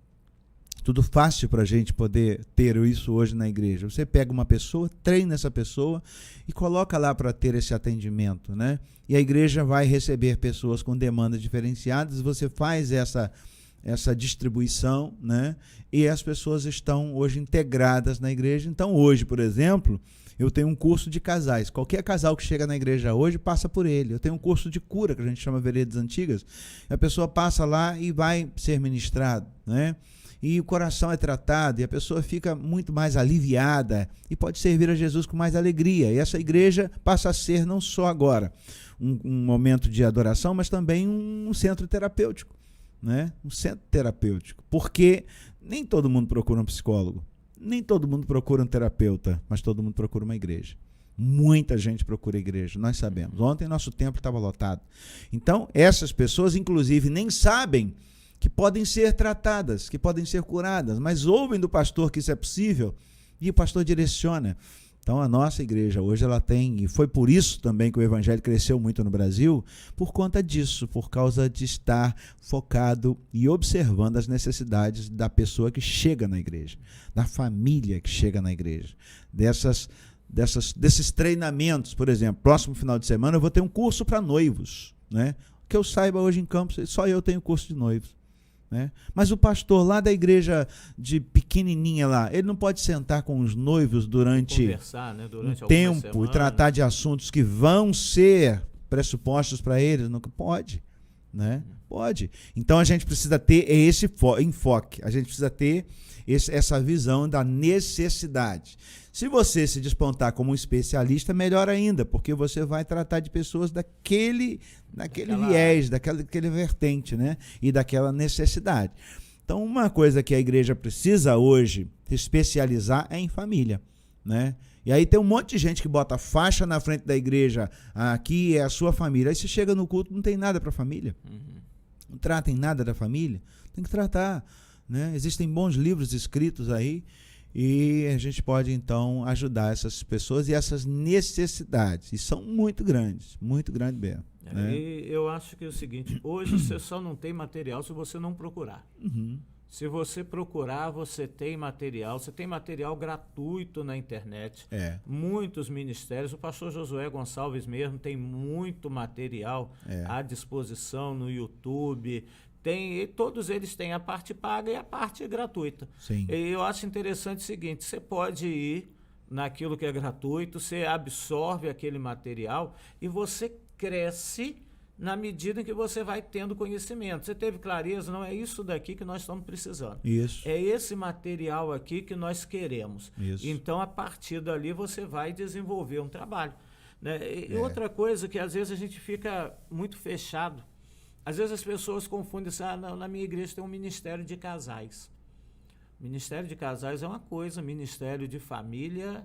Tudo fácil para a gente poder ter isso hoje na igreja. Você pega uma pessoa, treina essa pessoa e coloca lá para ter esse atendimento, né? E a igreja vai receber pessoas com demandas diferenciadas, você faz essa distribuição, né? E as pessoas estão hoje integradas na igreja. Então, hoje, por exemplo, eu tenho um curso de casais. Qualquer casal que chega na igreja hoje passa por ele. Eu tenho um curso de cura, que a gente chama Veredas Antigas. A pessoa passa lá e vai ser ministrado, né? E o coração é tratado e a pessoa fica muito mais aliviada e pode servir a Jesus com mais alegria. E essa igreja passa a ser não só agora um momento de adoração, mas também um centro terapêutico, né? Um centro terapêutico. Porque nem todo mundo procura um psicólogo, nem todo mundo procura um terapeuta, mas todo mundo procura uma igreja. Muita gente procura a igreja, nós sabemos. Ontem nosso templo estava lotado. Então, essas pessoas, inclusive, nem sabem que podem ser tratadas, que podem ser curadas, mas ouvem do pastor que isso é possível e o pastor direciona. Então a nossa igreja hoje ela tem, e foi por isso também que o evangelho cresceu muito no Brasil, por conta disso, por causa de estar focado e observando as necessidades da pessoa que chega na igreja, da família que chega na igreja, desses treinamentos. Por exemplo, próximo final de semana eu vou ter um curso para noivos, né? Que eu saiba, hoje em Campos só eu tenho curso de noivos, né? Mas o pastor lá da igreja de pequenininha lá, ele não pode sentar com os noivos durante né? Durante um tempo e tratar de assuntos que vão ser pressupostos para eles? Não pode, né? Pode. Então a gente precisa ter esse enfoque, a gente precisa ter essa visão da necessidade. Se você se despontar como um especialista, melhor ainda, porque você vai tratar de pessoas daquele viés, daquele vertente, né? E daquela necessidade. Então, uma coisa que a igreja precisa hoje se especializar é em família, né? E aí tem um monte de gente que bota faixa na frente da igreja, aqui é a sua família. Aí você chega no culto, não tem nada para a família. Não tratem nada da família. Tem que tratar, né? Existem bons livros escritos aí, e a gente pode, então, ajudar essas pessoas e essas necessidades. E são muito grandes mesmo. Né? E eu acho que é o seguinte, hoje você só não tem material se você não procurar. Se você procurar, você tem material gratuito na internet. Muitos ministérios, o pastor Josué Gonçalves mesmo tem muito material à disposição no YouTube. Todos eles têm a parte paga e a parte gratuita. Sim. E eu acho interessante o seguinte, você pode ir naquilo que é gratuito, você absorve aquele material e você cresce na medida em que você vai tendo conhecimento. Você teve clareza? Não é isso daqui que nós estamos precisando. Isso. É esse material aqui que nós queremos. Isso. Então, a partir dali, você vai desenvolver um trabalho. Né? E outra coisa que às vezes a gente fica muito fechado, às vezes as pessoas confundem assim, na minha igreja tem um ministério de casais. Ministério de casais é uma coisa, ministério de família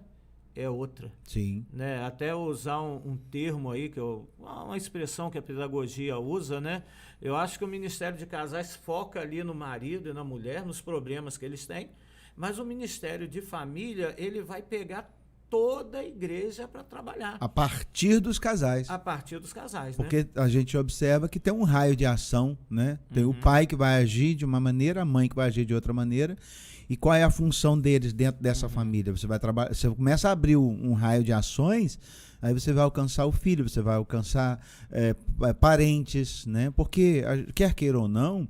é outra. Sim. Né? Até usar um termo aí, uma expressão que a pedagogia usa, né? Eu acho que o ministério de casais foca ali no marido e na mulher, nos problemas que eles têm, mas o ministério de família, ele vai pegar toda a igreja para trabalhar. A partir dos casais. A partir dos casais, porque né? a gente observa que tem um raio de ação, né? Tem o pai que vai agir de uma maneira, a mãe que vai agir de outra maneira. E qual é a função deles dentro dessa família? Você vai trabalhar, você começa a abrir um raio de ações, aí você vai alcançar o filho, você vai alcançar parentes, né? Porque, quer queira ou não,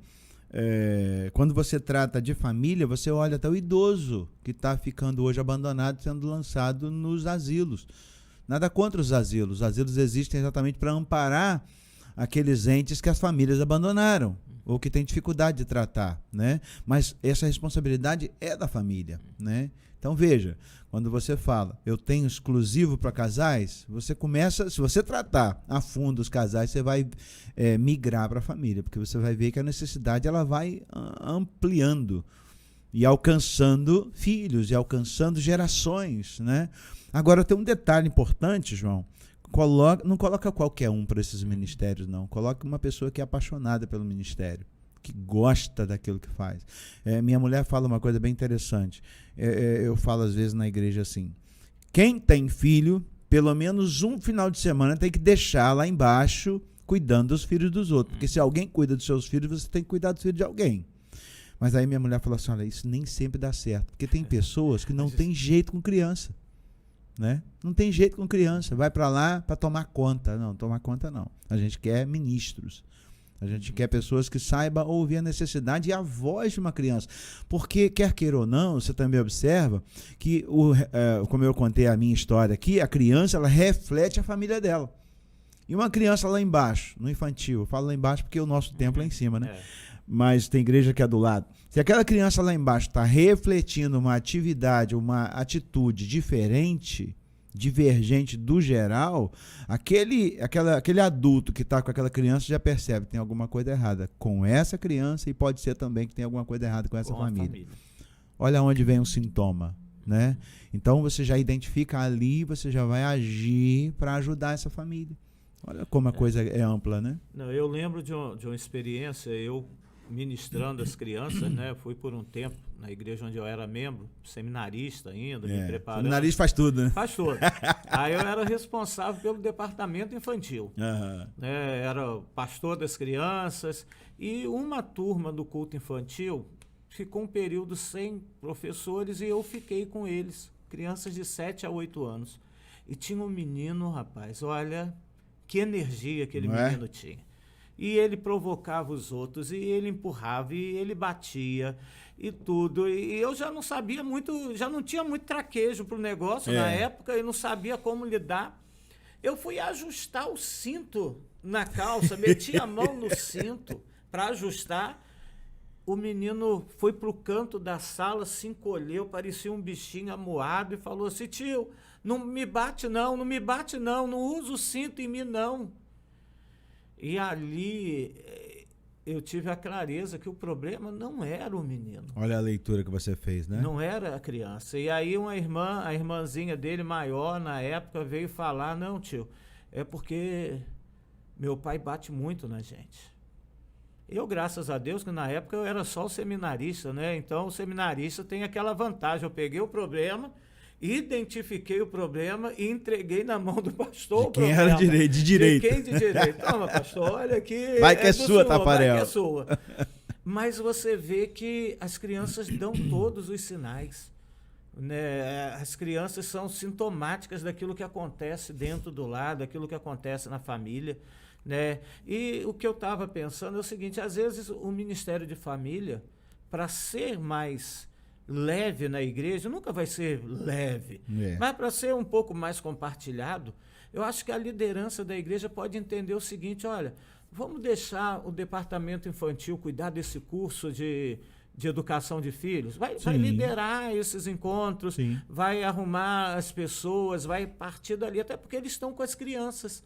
quando você trata de família, você olha até o idoso que está ficando hoje abandonado, sendo lançado nos asilos. Nada contra os asilos. Os asilos existem exatamente para amparar aqueles entes que as famílias abandonaram ou que têm dificuldade de tratar, né? Mas essa responsabilidade é da família, né? Então veja, quando você fala, eu tenho exclusivo para casais, você começa, se você tratar a fundo os casais, você vai migrar para a família, porque você vai ver que a necessidade ela vai ampliando e alcançando filhos e alcançando gerações, né? Agora tem um detalhe importante, João. Não coloca qualquer um para esses ministérios, não. Coloca uma pessoa que é apaixonada pelo ministério, que gosta daquilo que faz. Minha mulher fala uma coisa bem interessante. Eu falo às vezes na igreja assim, quem tem filho, pelo menos um final de semana tem que deixar lá embaixo cuidando dos filhos dos outros. Porque se alguém cuida dos seus filhos, você tem que cuidar dos filhos de alguém. Mas aí minha mulher falou assim, olha, isso nem sempre dá certo. Porque tem pessoas que não têm jeito com criança. Né? Não tem jeito com criança, vai para lá para tomar conta. Não, tomar conta não. A gente quer ministros. A gente quer pessoas que saibam ouvir a necessidade e a voz de uma criança. Porque, quer queira ou não, você também observa que, como eu contei a minha história aqui, a criança ela reflete a família dela. E uma criança lá embaixo, no infantil, eu falo lá embaixo porque o nosso templo é lá em cima, né? Mas tem igreja que é do lado. Se aquela criança lá embaixo está refletindo uma atividade, uma atitude diferente, divergente do geral, aquele adulto que está com aquela criança já percebe que tem alguma coisa errada com essa criança e pode ser também que tem alguma coisa errada com essa família. Olha onde vem o sintoma, né? Então você já identifica ali, você já vai agir para ajudar essa família. Olha como a coisa é ampla, né? Não, eu lembro de uma experiência, ministrando as crianças, né? Fui por um tempo na igreja onde eu era membro, seminarista ainda, me preparando. Seminarista faz tudo, né? Faz tudo. Aí eu era responsável pelo departamento infantil. Né? Era pastor das crianças. E uma turma do culto infantil ficou um período sem professores e eu fiquei com eles, crianças de 7 a 8 anos. E tinha um menino, rapaz, olha que energia aquele menino tinha. E ele provocava os outros, e ele empurrava, e ele batia, e tudo. E eu já não sabia muito, já não tinha muito traquejo para o negócio na época, e não sabia como lidar. Eu fui ajustar o cinto na calça, meti a mão no cinto para ajustar. O menino foi para o canto da sala, se encolheu, parecia um bichinho amuado, e falou assim: tio, não me bate não, não me bate não usa o cinto em mim não. E ali eu tive a clareza que o problema não era o menino. Olha a leitura que você fez, né? Não era a criança. E aí uma irmã, a irmãzinha dele maior na época, veio falar: não, tio, é porque meu pai bate muito na gente. Eu, graças a Deus, que na época eu era só o seminarista, né? Então o seminarista tem aquela vantagem. Eu peguei o problema, identifiquei o problema e entreguei na mão do pastor. De quem era de direito. De quem de direito. Toma, pastor, olha aqui. Vai que é sua, Tafarel. Vai que é sua. Mas você vê que as crianças dão todos os sinais. Né? As crianças são sintomáticas daquilo que acontece dentro do lar, daquilo que acontece na família. Né? E o que eu estava pensando é o seguinte: às vezes o Ministério de Família, para ser mais leve na igreja, nunca vai ser leve, mas para ser um pouco mais compartilhado, eu acho que a liderança da igreja pode entender o seguinte: olha, vamos deixar o departamento infantil cuidar desse curso de educação de filhos, vai liderar esses encontros, vai arrumar as pessoas, vai partir dali, até porque eles estão com as crianças.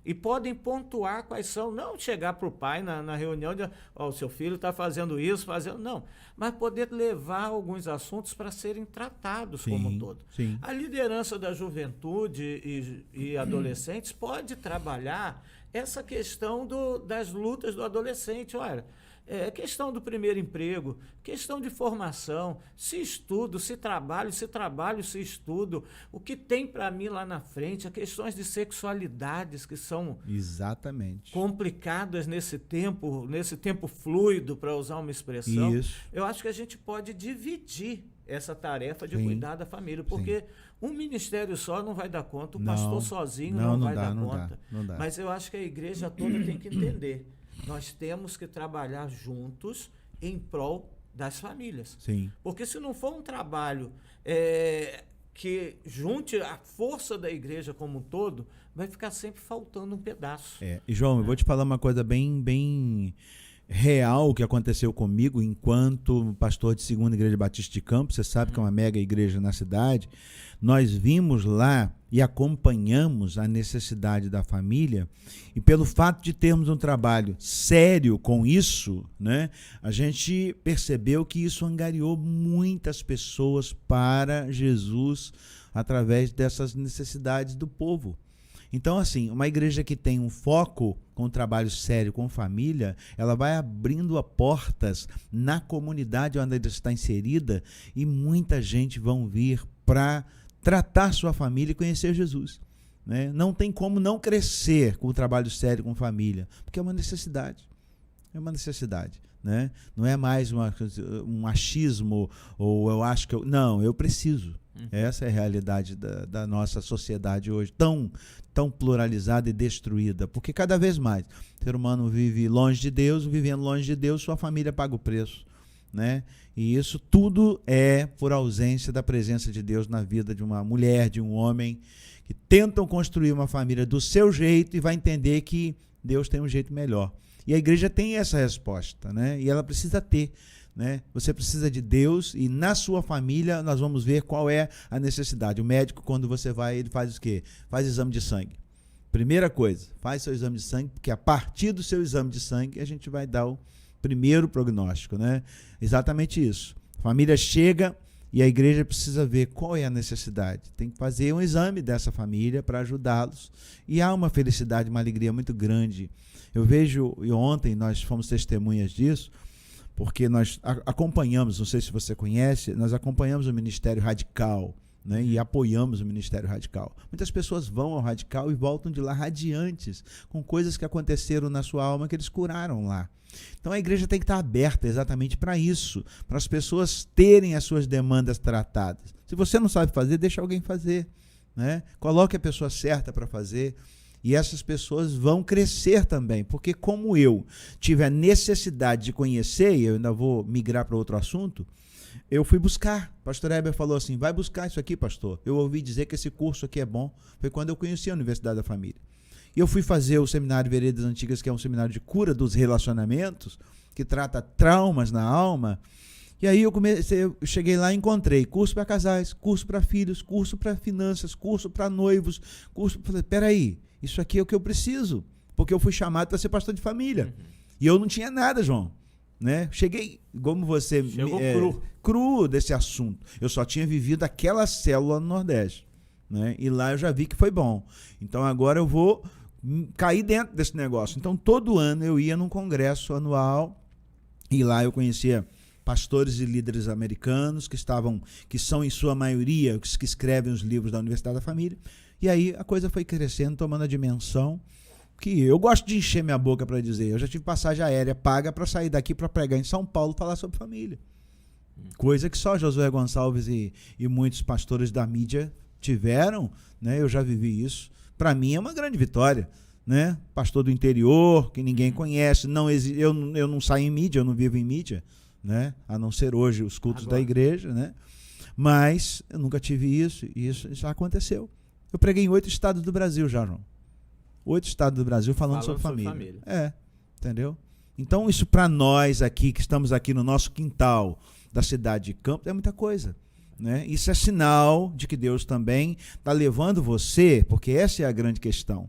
E podem pontuar quais são, não chegar para o pai na reunião de o seu filho está fazendo isso, não, mas poder levar alguns assuntos para serem tratados como um todo. A liderança da juventude e adolescentes pode trabalhar essa questão das lutas do adolescente. Olha, questão do primeiro emprego, questão de formação, se estudo, se trabalho, se estudo, o que tem para mim lá na frente, as questões de sexualidades que são complicadas nesse tempo fluido, para usar uma expressão. Eu acho que a gente pode dividir essa tarefa de cuidar da família, porque um ministério só não vai dar conta, o pastor sozinho não vai dar conta. Mas eu acho que a igreja toda tem que entender. Nós temos que trabalhar juntos em prol das famílias. Porque se não for um trabalho que junte a força da igreja como um todo, vai ficar sempre faltando um pedaço. E João, eu vou te falar uma coisa bem real que aconteceu comigo enquanto pastor de Segunda Igreja Batista de Campos. Você sabe que é uma mega igreja na cidade. Nós vimos lá e acompanhamos a necessidade da família, e pelo fato de termos um trabalho sério com isso, né, a gente percebeu que isso angariou muitas pessoas para Jesus através dessas necessidades do povo. Então, assim, uma igreja que tem um foco com um trabalho sério com família, ela vai abrindo portas na comunidade onde ela está inserida, e muita gente vão vir para tratar sua família e conhecer Jesus. Né? Não tem como não crescer com o trabalho sério com família, porque é uma necessidade. É uma necessidade. Né? Não é mais um achismo, ou eu acho que não, eu preciso. Essa é a realidade da nossa sociedade hoje, tão pluralizada e destruída, porque cada vez mais o ser humano vive longe de Deus, vivendo longe de Deus, sua família paga o preço. Né? E isso tudo é por ausência da presença de Deus na vida de uma mulher, de um homem, que tentam construir uma família do seu jeito e vai entender que Deus tem um jeito melhor. E a igreja tem essa resposta, né? E ela precisa ter. Né? Você precisa de Deus, e na sua família nós vamos ver qual é a necessidade. O médico, quando você vai, ele faz o quê? Faz exame de sangue. Primeira coisa, faz seu exame de sangue, porque a partir do seu exame de sangue a gente vai dar o primeiro prognóstico. Né? Exatamente isso. A família chega e a igreja precisa ver qual é a necessidade. Tem que fazer um exame dessa família para ajudá-los. E há uma felicidade, uma alegria muito grande. Eu vejo, e ontem nós fomos testemunhas disso, porque nós acompanhamos, não sei se você conhece, nós acompanhamos o Ministério Radical, né, e apoiamos o Ministério Radical. Muitas pessoas vão ao Radical e voltam de lá radiantes, com coisas que aconteceram na sua alma que eles curaram lá. Então a igreja tem que estar aberta exatamente para isso, para as pessoas terem as suas demandas tratadas. Se você não sabe fazer, deixa alguém fazer, né? Coloque a pessoa certa para fazer. E essas pessoas vão crescer também, porque como eu tive a necessidade de conhecer, e eu ainda vou migrar para outro assunto, eu fui buscar. O pastor Heber falou assim, vai buscar isso aqui, pastor. Eu ouvi dizer que esse curso aqui é bom. Foi quando eu conheci a Universidade da Família. E eu fui fazer o Seminário Veredas Antigas, que é um seminário de cura dos relacionamentos, que trata traumas na alma. E aí eu cheguei lá e encontrei curso para casais, curso para filhos, curso para finanças, curso para noivos, curso... Falei, peraí, isso aqui é o que eu preciso, porque eu fui chamado para ser pastor de família. E eu não tinha nada, João. Né? Cheguei, como você... Chegou cru desse assunto. Eu só tinha vivido aquela célula no Nordeste. Né? E lá eu já vi que foi bom. Então agora eu vou cair dentro desse negócio. Então todo ano eu ia num congresso anual e lá eu conhecia pastores e líderes americanos que são em sua maioria os que escrevem os livros da Universidade da Família. E aí a coisa foi crescendo, tomando a dimensão que eu gosto de encher minha boca para dizer. Eu já tive passagem aérea paga para sair daqui para pregar em São Paulo falar sobre família. Coisa que só Josué Gonçalves e muitos pastores da mídia tiveram, né? Eu já vivi isso. Para mim é uma grande vitória, né? Pastor do interior, que ninguém conhece, eu não saio em mídia, eu não vivo em mídia, né? A não ser hoje os cultos da igreja, né? Mas eu nunca tive isso, e isso já aconteceu. Eu preguei em 8 estados do Brasil já, João. 8 estados do Brasil falando sobre família. Entendeu? Então isso para nós aqui, que estamos aqui no nosso quintal da cidade de Campos, é muita coisa. Né? Isso é sinal de que Deus também está levando você, porque essa é a grande questão.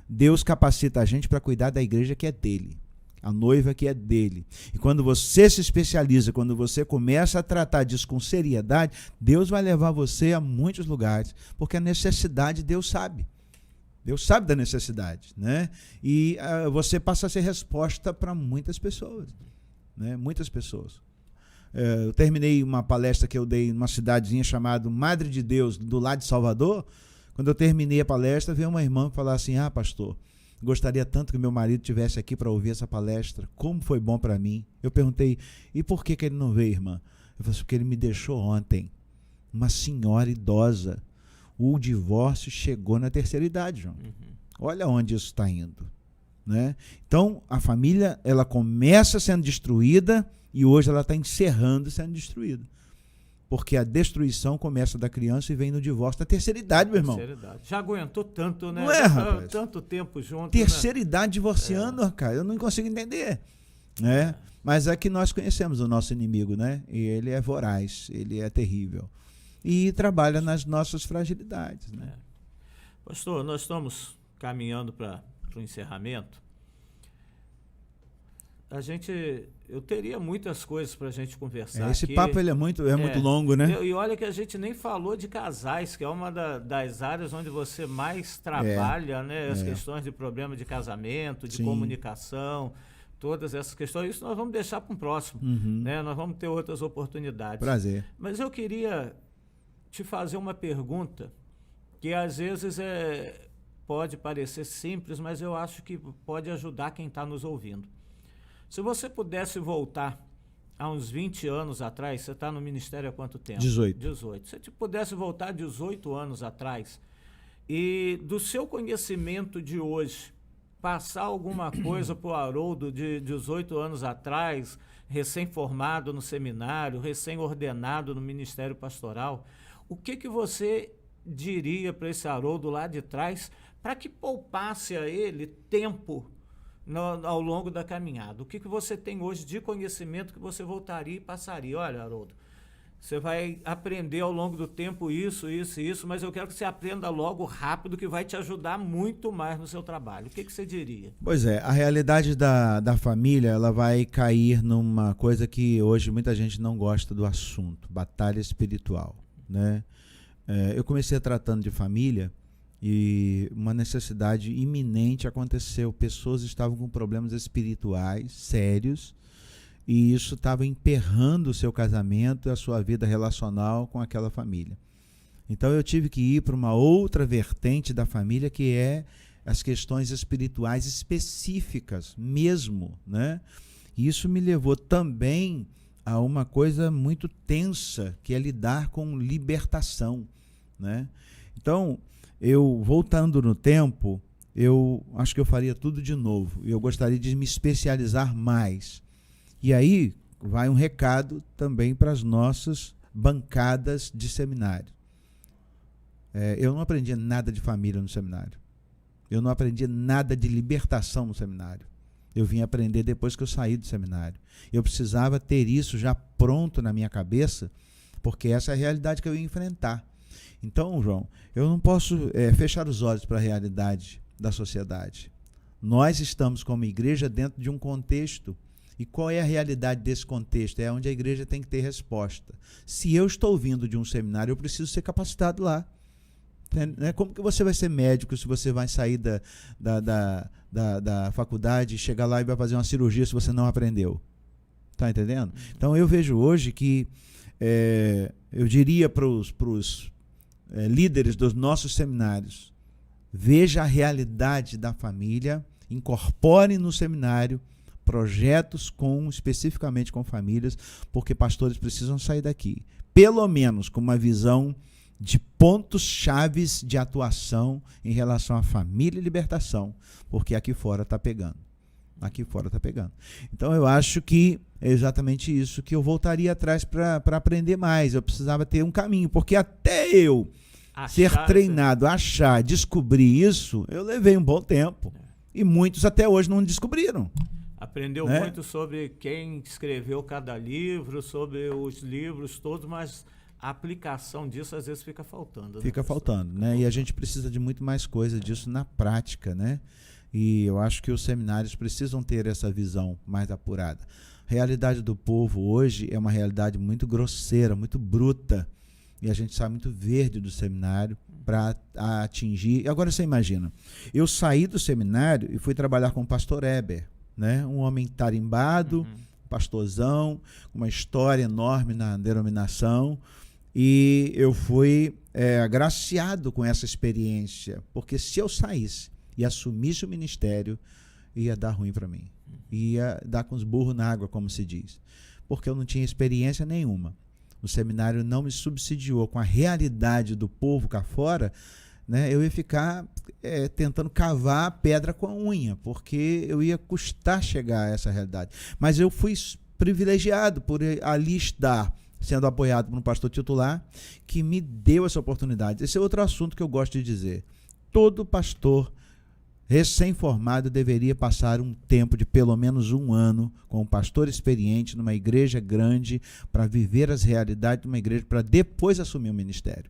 Deus capacita a gente para cuidar da igreja que é dele, a noiva que é dele. E quando você se especializa, quando você começa a tratar disso com seriedade, Deus vai levar você a muitos lugares, porque a necessidade Deus sabe. Deus sabe da necessidade, né? E você passa a ser resposta para muitas pessoas, né? Muitas pessoas. Eu terminei uma palestra que eu dei numa cidadezinha chamada Madre de Deus, do lado de Salvador. Quando eu terminei a palestra, veio uma irmã falar assim, pastor, gostaria tanto que meu marido estivesse aqui para ouvir essa palestra, como foi bom para mim. Eu perguntei, e por que ele não veio, irmã? Eu falei, porque ele me deixou ontem, uma senhora idosa. O divórcio chegou na terceira idade, João. Olha onde isso está indo. Né? Então, a família, ela começa sendo destruída, e hoje ela está encerrando sendo destruída. Porque a destruição começa da criança e vem no divórcio da terceira idade, meu irmão. Já aguentou tanto, né? Não é, rapaz? Tanto tempo junto. Terceira idade divorciando, cara. Eu não consigo entender. Né? Mas é que nós conhecemos o nosso inimigo, né? E ele é voraz, ele é terrível. E trabalha nas nossas fragilidades. Né? Pastor, nós estamos caminhando para o encerramento. Eu teria muitas coisas para a gente conversar. Esse aqui. papo ele é muito longo, né? E olha que a gente nem falou de casais, que é uma das áreas onde você mais trabalha, né? As questões de problema de casamento, de comunicação, todas essas questões. Isso nós vamos deixar para um próximo, né? Nós vamos ter outras oportunidades. Prazer. Mas eu queria te fazer uma pergunta que às vezes pode parecer simples, mas eu acho que pode ajudar quem está nos ouvindo. Se você pudesse voltar há uns 20 anos atrás, você está no ministério há quanto tempo? 18. Se você pudesse voltar 18 anos atrás e do seu conhecimento de hoje, passar alguma coisa para o Haroldo de 18 anos atrás, recém-formado no seminário, recém-ordenado no ministério pastoral, o que você diria para esse Haroldo lá de trás para que poupasse a ele tempo ao longo da caminhada? O que você tem hoje de conhecimento que você voltaria e passaria? Olha, Haroldo, você vai aprender ao longo do tempo isso, mas eu quero que você aprenda logo rápido, que vai te ajudar muito mais no seu trabalho. O que você diria? Pois é, a realidade da família, ela vai cair numa coisa que hoje muita gente não gosta do assunto, batalha espiritual, né? Eu comecei tratando de família e uma necessidade iminente aconteceu. Pessoas estavam com problemas espirituais sérios e isso estava emperrando o seu casamento e a sua vida relacional com aquela família. Então eu tive que ir para uma outra vertente da família, que é as questões espirituais específicas mesmo, né? E isso me levou também a uma coisa muito tensa, que é lidar com libertação, né? Então, eu voltando no tempo, eu acho que eu faria tudo de novo. Eu gostaria de me especializar mais. E aí vai um recado também para as nossas bancadas de seminário. Eu não aprendi nada de família no seminário. Eu não aprendi nada de libertação no seminário. Eu vim aprender depois que eu saí do seminário. Eu precisava ter isso já pronto na minha cabeça, porque essa é a realidade que eu ia enfrentar. Então, João, eu não posso fechar os olhos para a realidade da sociedade. Nós estamos como igreja dentro de um contexto. E qual é a realidade desse contexto? É onde a igreja tem que ter resposta. Se eu estou vindo de um seminário, eu preciso ser capacitado lá. Como que você vai ser médico se você vai sair da faculdade, chegar lá e vai fazer uma cirurgia se você não aprendeu? Está entendendo? Então eu vejo hoje que eu diria para os líderes dos nossos seminários: veja a realidade da família, incorpore no seminário projetos especificamente com famílias, porque pastores precisam sair daqui, pelo menos com uma visão de pontos chaves de atuação em relação à família e libertação, porque aqui fora está pegando. Aqui fora está pegando. Então eu acho que é exatamente isso que eu voltaria atrás para aprender mais. Eu precisava ter um caminho, porque até eu ser treinado, achar, descobrir isso, eu levei um bom tempo. E muitos até hoje não descobriram. Aprendeu muito sobre quem escreveu cada livro, sobre os livros todos, mas a aplicação disso às vezes fica faltando. Fica faltando, né? E a gente precisa de muito mais coisa disso na prática, né? E eu acho que os seminários precisam ter essa visão mais apurada. A realidade do povo hoje é uma realidade muito grosseira, muito bruta. E a gente sai muito verde do seminário para atingir. Agora você imagina, eu saí do seminário e fui trabalhar com o pastor Eber, né? Um homem tarimbado, pastorzão, uma história enorme na denominação. E eu fui agraciado com essa experiência, porque se eu saísse e assumisse o ministério, ia dar ruim para mim. Ia dar com os burros na água, como se diz. Porque eu não tinha experiência nenhuma. O seminário não me subsidiou com a realidade do povo cá fora, né? Eu ia ficar tentando cavar a pedra com a unha, porque eu ia custar chegar a essa realidade. Mas eu fui privilegiado por ali estar, sendo apoiado por um pastor titular, que me deu essa oportunidade. Esse é outro assunto que eu gosto de dizer. Todo pastor recém-formado deveria passar um tempo de pelo menos 1 ano com um pastor experiente numa igreja grande, para viver as realidades de uma igreja, para depois assumir o ministério.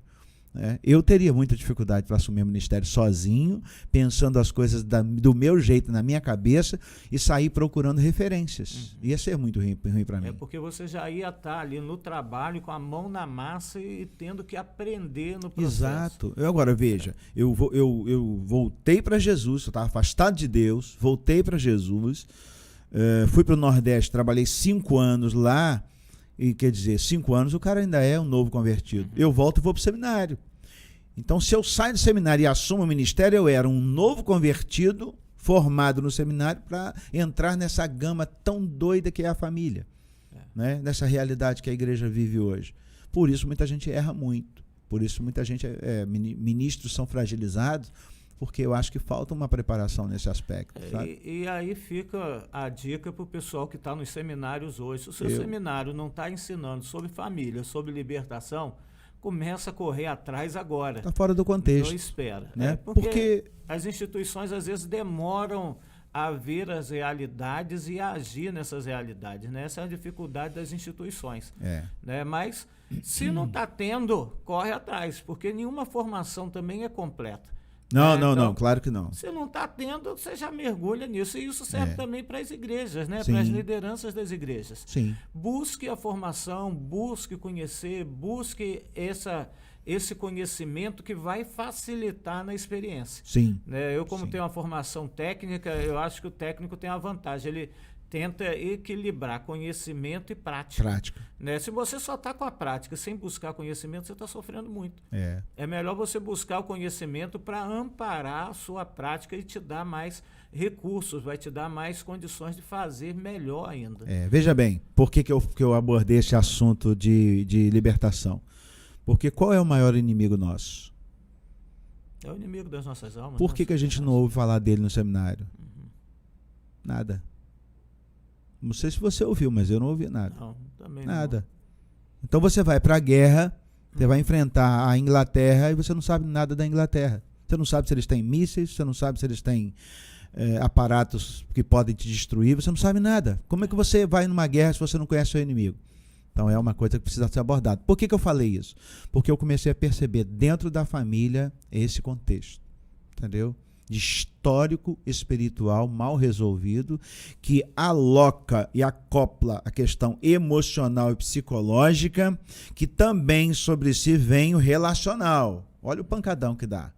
Eu teria muita dificuldade para assumir o ministério sozinho, pensando as coisas do meu jeito, na minha cabeça, e sair procurando referências. Ia ser muito ruim para mim. Porque você já ia estar ali no trabalho, com a mão na massa e tendo que aprender no processo. Exato. Agora, veja, eu voltei para Jesus, eu estava afastado de Deus, voltei para Jesus, fui para o Nordeste, trabalhei 5 anos lá. E quer dizer, 5 anos o cara ainda é um novo convertido. Eu volto e vou para o seminário. Então, se eu saio do seminário e assumo o ministério, eu era um novo convertido, formado no seminário, para entrar nessa gama tão doida que é a família. Né? Nessa realidade que a igreja vive hoje. Por isso muita gente erra muito. Por isso muita gente, ministros são fragilizados, porque eu acho que falta uma preparação nesse aspecto. Sabe? E aí fica a dica para o pessoal que está nos seminários hoje. Se o seu seminário não está ensinando sobre família, sobre libertação, começa a correr atrás agora. Está fora do contexto. Não espera. Né? Porque as instituições às vezes demoram a ver as realidades e a agir nessas realidades. Né? Essa é a dificuldade das instituições. Né? Mas se não está tendo, corre atrás, porque nenhuma formação também é completa. Não, claro que não. Se não está tendo, você já mergulha nisso. E isso serve também para as igrejas, né? Para as lideranças das igrejas. Sim. Busque a formação, busque conhecer, busque esse conhecimento que vai facilitar na experiência. Sim. Eu, como tenho uma formação técnica, eu acho que o técnico tem a vantagem. Ele tenta equilibrar conhecimento e prática. Prática. Né? Se você só está com a prática sem buscar conhecimento, você está sofrendo muito. É. É melhor você buscar o conhecimento para amparar a sua prática e te dar mais recursos, vai te dar mais condições de fazer melhor ainda. Veja bem, por que eu abordei esse assunto de libertação? Porque qual é o maior inimigo nosso? É o inimigo das nossas almas. Por que a gente não ouve falar dele no seminário? Nada. Não sei se você ouviu, mas eu não ouvi nada. Não, também nada. não. Então você vai para a guerra, você vai enfrentar a Inglaterra e você não sabe nada da Inglaterra. Você não sabe se eles têm mísseis, você não sabe se eles têm aparatos que podem te destruir, você não sabe nada. Como é que você vai numa guerra se você não conhece o seu inimigo? Então é uma coisa que precisa ser abordada. Por que eu falei isso? Porque eu comecei a perceber dentro da família esse contexto, entendeu? De histórico espiritual mal resolvido, que aloca e acopla a questão emocional e psicológica, que também sobre si vem o relacional. Olha o pancadão que dá.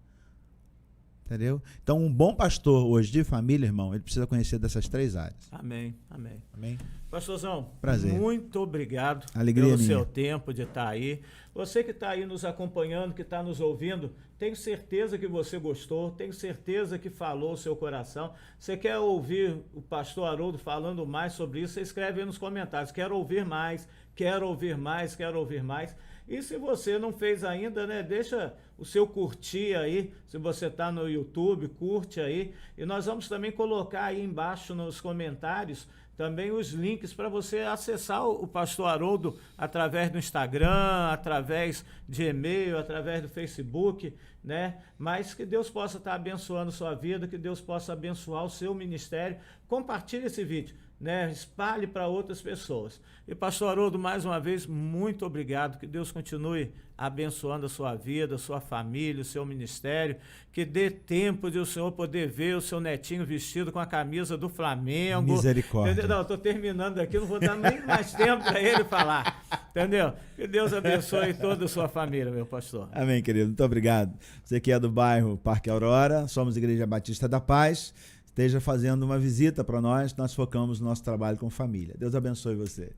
Entendeu? Então, um bom pastor hoje de família, irmão, ele precisa conhecer dessas 3 áreas. Amém, amém. Amém? Pastorzão, prazer. Muito obrigado Alegria pelo minha. seu tempo de estar aí. Você que está aí nos acompanhando, que está nos ouvindo, tenho certeza que você gostou, tenho certeza que falou o seu coração. Você quer ouvir o pastor Haroldo falando mais sobre isso? Você escreve aí nos comentários. Quero ouvir mais, quero ouvir mais, quero ouvir mais. E se você não fez ainda, né, deixa o seu curtir aí, se você está no YouTube, curte aí. E nós vamos também colocar aí embaixo nos comentários também os links para você acessar o pastor Haroldo através do Instagram, através de e-mail, através do Facebook, né? Mas que Deus possa estar abençoando sua vida, que Deus possa abençoar o seu ministério. Compartilhe esse vídeo, né? Espalhe para outras pessoas. E pastor Haroldo, mais uma vez, muito obrigado, que Deus continue abençoando a sua vida, a sua família, o seu ministério, que dê tempo de o senhor poder ver o seu netinho vestido com a camisa do Flamengo. Misericórdia. Entendeu? Não, estou terminando aqui, não vou dar nem mais tempo para ele falar, entendeu? Que Deus abençoe toda a sua família, meu pastor. Amém, querido, muito obrigado. Você que é do bairro Parque Aurora, somos Igreja Batista da Paz, esteja fazendo uma visita para nós focamos no nosso trabalho com família. Deus abençoe você.